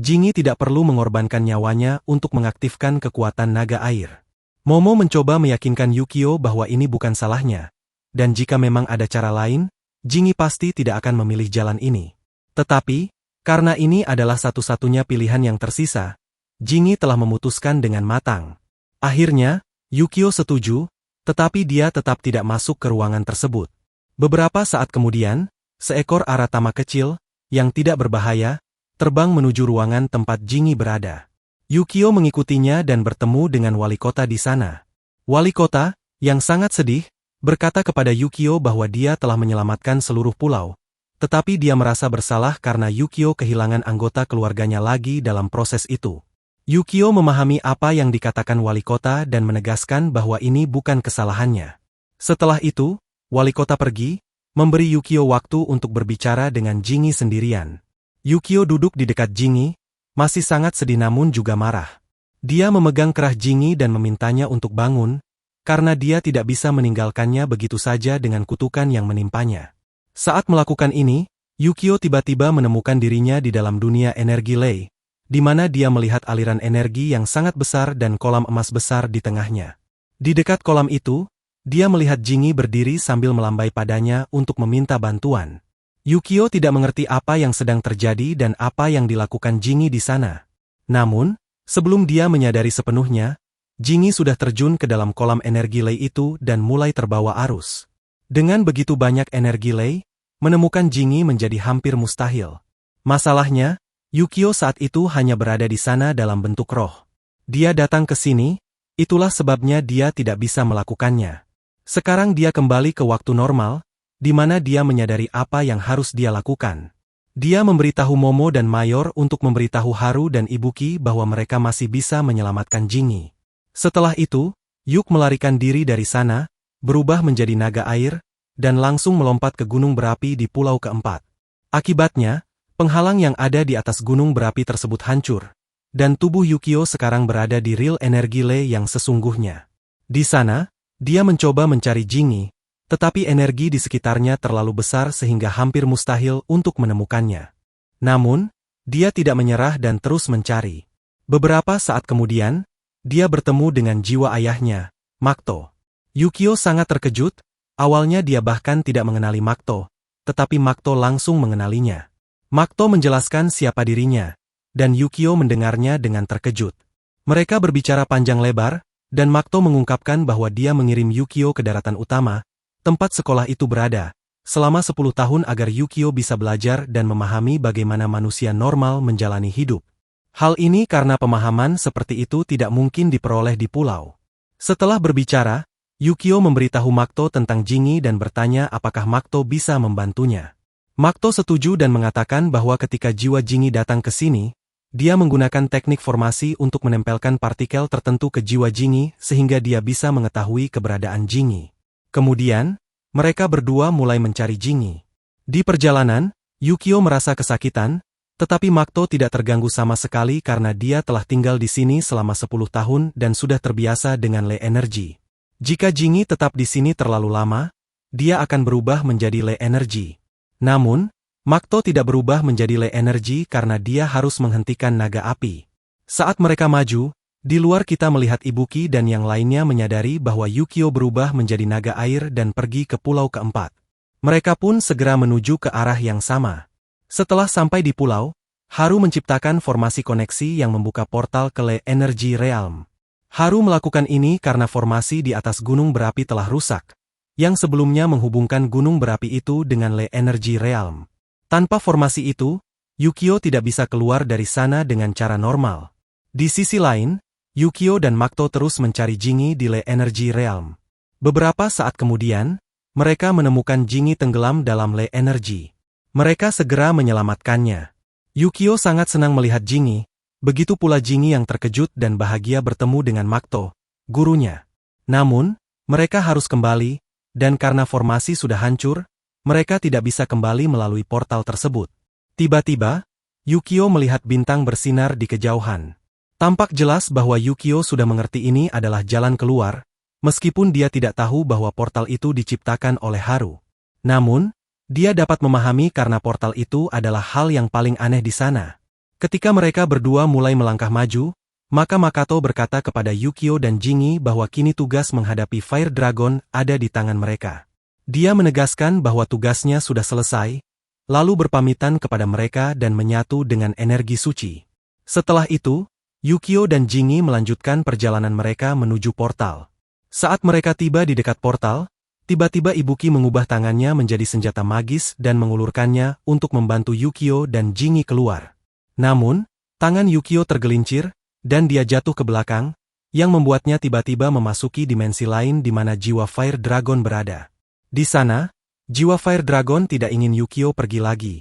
Jinggi tidak perlu mengorbankan nyawanya untuk mengaktifkan kekuatan naga air. Momo mencoba meyakinkan Yukio bahwa ini bukan salahnya. Dan jika memang ada cara lain, Jinggi pasti tidak akan memilih jalan ini. Tetapi, karena ini adalah satu-satunya pilihan yang tersisa, Jinggi telah memutuskan dengan matang. Akhirnya, Yukio setuju, tetapi dia tetap tidak masuk ke ruangan tersebut. Beberapa saat kemudian, seekor aratama kecil, yang tidak berbahaya, terbang menuju ruangan tempat Jingi berada. Yukio mengikutinya dan bertemu dengan wali kota di sana. Wali kota, yang sangat sedih, berkata kepada Yukio bahwa dia telah menyelamatkan seluruh pulau, tetapi dia merasa bersalah karena Yukio kehilangan anggota keluarganya lagi dalam proses itu. Yukio memahami apa yang dikatakan wali kota dan menegaskan bahwa ini bukan kesalahannya. Setelah itu, wali kota pergi, memberi Yukio waktu untuk berbicara dengan Jingi sendirian. Yukio duduk di dekat Jingi, masih sangat sedih namun juga marah. Dia memegang kerah Jingi dan memintanya untuk bangun, karena dia tidak bisa meninggalkannya begitu saja dengan kutukan yang menimpanya. Saat melakukan ini, Yukio tiba-tiba menemukan dirinya di dalam dunia energi Lei, di mana dia melihat aliran energi yang sangat besar dan kolam emas besar di tengahnya. Di dekat kolam itu, dia melihat Jingi berdiri sambil melambai padanya untuk meminta bantuan. Yukio tidak mengerti apa yang sedang terjadi dan apa yang dilakukan Jingi di sana. Namun, sebelum dia menyadari sepenuhnya, Jingi sudah terjun ke dalam kolam energi Lei itu dan mulai terbawa arus. Dengan begitu banyak energi Lei, menemukan Jingi menjadi hampir mustahil. Masalahnya, Yukio saat itu hanya berada di sana dalam bentuk roh. Dia datang ke sini, itulah sebabnya dia tidak bisa melakukannya. Sekarang dia kembali ke waktu normal, di mana dia menyadari apa yang harus dia lakukan. Dia memberitahu Momo dan Mayor untuk memberitahu Haru dan Ibuki bahwa mereka masih bisa menyelamatkan Jingi. Setelah itu, Yuk melarikan diri dari sana, berubah menjadi naga air, dan langsung melompat ke gunung berapi di pulau keempat. Akibatnya, penghalang yang ada di atas gunung berapi tersebut hancur, dan tubuh Yukio sekarang berada di real energi Lei yang sesungguhnya. Di sana, dia mencoba mencari Jingi, tetapi energi di sekitarnya terlalu besar sehingga hampir mustahil untuk menemukannya. Namun, dia tidak menyerah dan terus mencari. Beberapa saat kemudian, dia bertemu dengan jiwa ayahnya, Makto. Yukio sangat terkejut, awalnya dia bahkan tidak mengenali Makto, tetapi Makto langsung mengenalinya. Makto menjelaskan siapa dirinya, dan Yukio mendengarnya dengan terkejut. Mereka berbicara panjang lebar, dan Makto mengungkapkan bahwa dia mengirim Yukio ke daratan utama, tempat sekolah itu berada, selama 10 tahun agar Yukio bisa belajar dan memahami bagaimana manusia normal menjalani hidup. Hal ini karena pemahaman seperti itu tidak mungkin diperoleh di pulau. Setelah berbicara, Yukio memberitahu Makto tentang Jingi dan bertanya apakah Makto bisa membantunya. Makto setuju dan mengatakan bahwa ketika jiwa Jingi datang ke sini, dia menggunakan teknik formasi untuk menempelkan partikel tertentu ke jiwa Jingi sehingga dia bisa mengetahui keberadaan Jingi. Kemudian, mereka berdua mulai mencari Jingi. Di perjalanan, Yukio merasa kesakitan, tetapi Makto tidak terganggu sama sekali karena dia telah tinggal di sini selama 10 tahun dan sudah terbiasa dengan Lei energi. Jika Jingi tetap di sini terlalu lama, dia akan berubah menjadi Lei energi. Namun, Makto tidak berubah menjadi Lei energi karena dia harus menghentikan naga api. Saat mereka maju, di luar kita melihat Ibuki dan yang lainnya menyadari bahwa Yukio berubah menjadi naga air dan pergi ke pulau keempat. Mereka pun segera menuju ke arah yang sama. Setelah sampai di pulau, Haru menciptakan formasi koneksi yang membuka portal ke Lei Energy Realm. Haru melakukan ini karena formasi di atas gunung berapi telah rusak, yang sebelumnya menghubungkan gunung berapi itu dengan Lei Energy Realm. Tanpa formasi itu, Yukio tidak bisa keluar dari sana dengan cara normal. Di sisi lain, Yukio dan Makto terus mencari Jingi di Lei Energy Realm. Beberapa saat kemudian, mereka menemukan Jingi tenggelam dalam Lei Energy. Mereka segera menyelamatkannya. Yukio sangat senang melihat Jingi, begitu pula Jingi yang terkejut dan bahagia bertemu dengan Makto, gurunya. Namun, mereka harus kembali, dan karena formasi sudah hancur, mereka tidak bisa kembali melalui portal tersebut. Tiba-tiba, Yukio melihat bintang bersinar di kejauhan. Tampak jelas bahwa Yukio sudah mengerti ini adalah jalan keluar, meskipun dia tidak tahu bahwa portal itu diciptakan oleh Haru. Namun, dia dapat memahami karena portal itu adalah hal yang paling aneh di sana. Ketika mereka berdua mulai melangkah maju, maka Makato berkata kepada Yukio dan Jingi bahwa kini tugas menghadapi Fire Dragon ada di tangan mereka. Dia menegaskan bahwa tugasnya sudah selesai, lalu berpamitan kepada mereka dan menyatu dengan energi suci. Setelah itu, Yukio dan Jingi melanjutkan perjalanan mereka menuju portal. Saat mereka tiba di dekat portal, tiba-tiba Ibuki mengubah tangannya menjadi senjata magis dan mengulurkannya untuk membantu Yukio dan Jingi keluar. Namun, tangan Yukio tergelincir, dan dia jatuh ke belakang, yang membuatnya tiba-tiba memasuki dimensi lain di mana jiwa Fire Dragon berada. Di sana, jiwa Fire Dragon tidak ingin Yukio pergi lagi.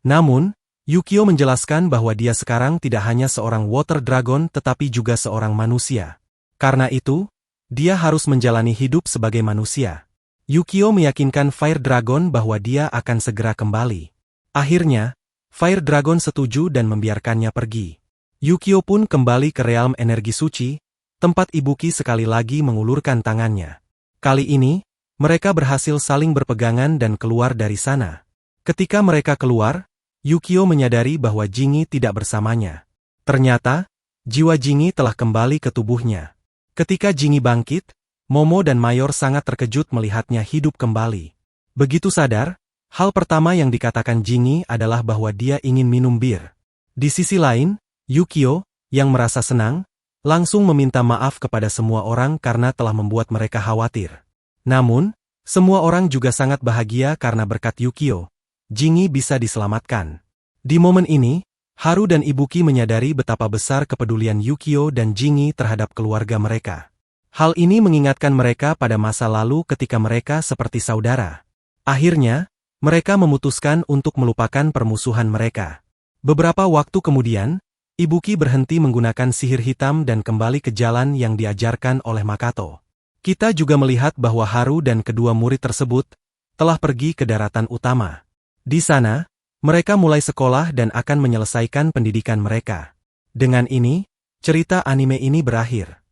Namun, Yukio menjelaskan bahwa dia sekarang tidak hanya seorang Water Dragon tetapi juga seorang manusia. Karena itu, dia harus menjalani hidup sebagai manusia. Yukio meyakinkan Fire Dragon bahwa dia akan segera kembali. Akhirnya, Fire Dragon setuju dan membiarkannya pergi. Yukio pun kembali ke realm energi suci, tempat Ibuki sekali lagi mengulurkan tangannya. Kali ini, mereka berhasil saling berpegangan dan keluar dari sana. Ketika mereka keluar, Yukio menyadari bahwa Jingi tidak bersamanya. Ternyata, jiwa Jingi telah kembali ke tubuhnya. Ketika Jingi bangkit, Momo dan Mayor sangat terkejut melihatnya hidup kembali. Begitu sadar, hal pertama yang dikatakan Jingi adalah bahwa dia ingin minum bir. Di sisi lain, Yukio, yang merasa senang, langsung meminta maaf kepada semua orang karena telah membuat mereka khawatir. Namun, semua orang juga sangat bahagia karena berkat Yukio, Jingi bisa diselamatkan. Di momen ini, Haru dan Ibuki menyadari betapa besar kepedulian Yukio dan Jingi terhadap keluarga mereka. Hal ini mengingatkan mereka pada masa lalu ketika mereka seperti saudara. Akhirnya, mereka memutuskan untuk melupakan permusuhan mereka. Beberapa waktu kemudian, Ibuki berhenti menggunakan sihir hitam dan kembali ke jalan yang diajarkan oleh Makato. Kita juga melihat bahwa Haru dan kedua murid tersebut telah pergi ke daratan utama. Di sana, mereka mulai sekolah dan akan menyelesaikan pendidikan mereka. Dengan ini, cerita anime ini berakhir.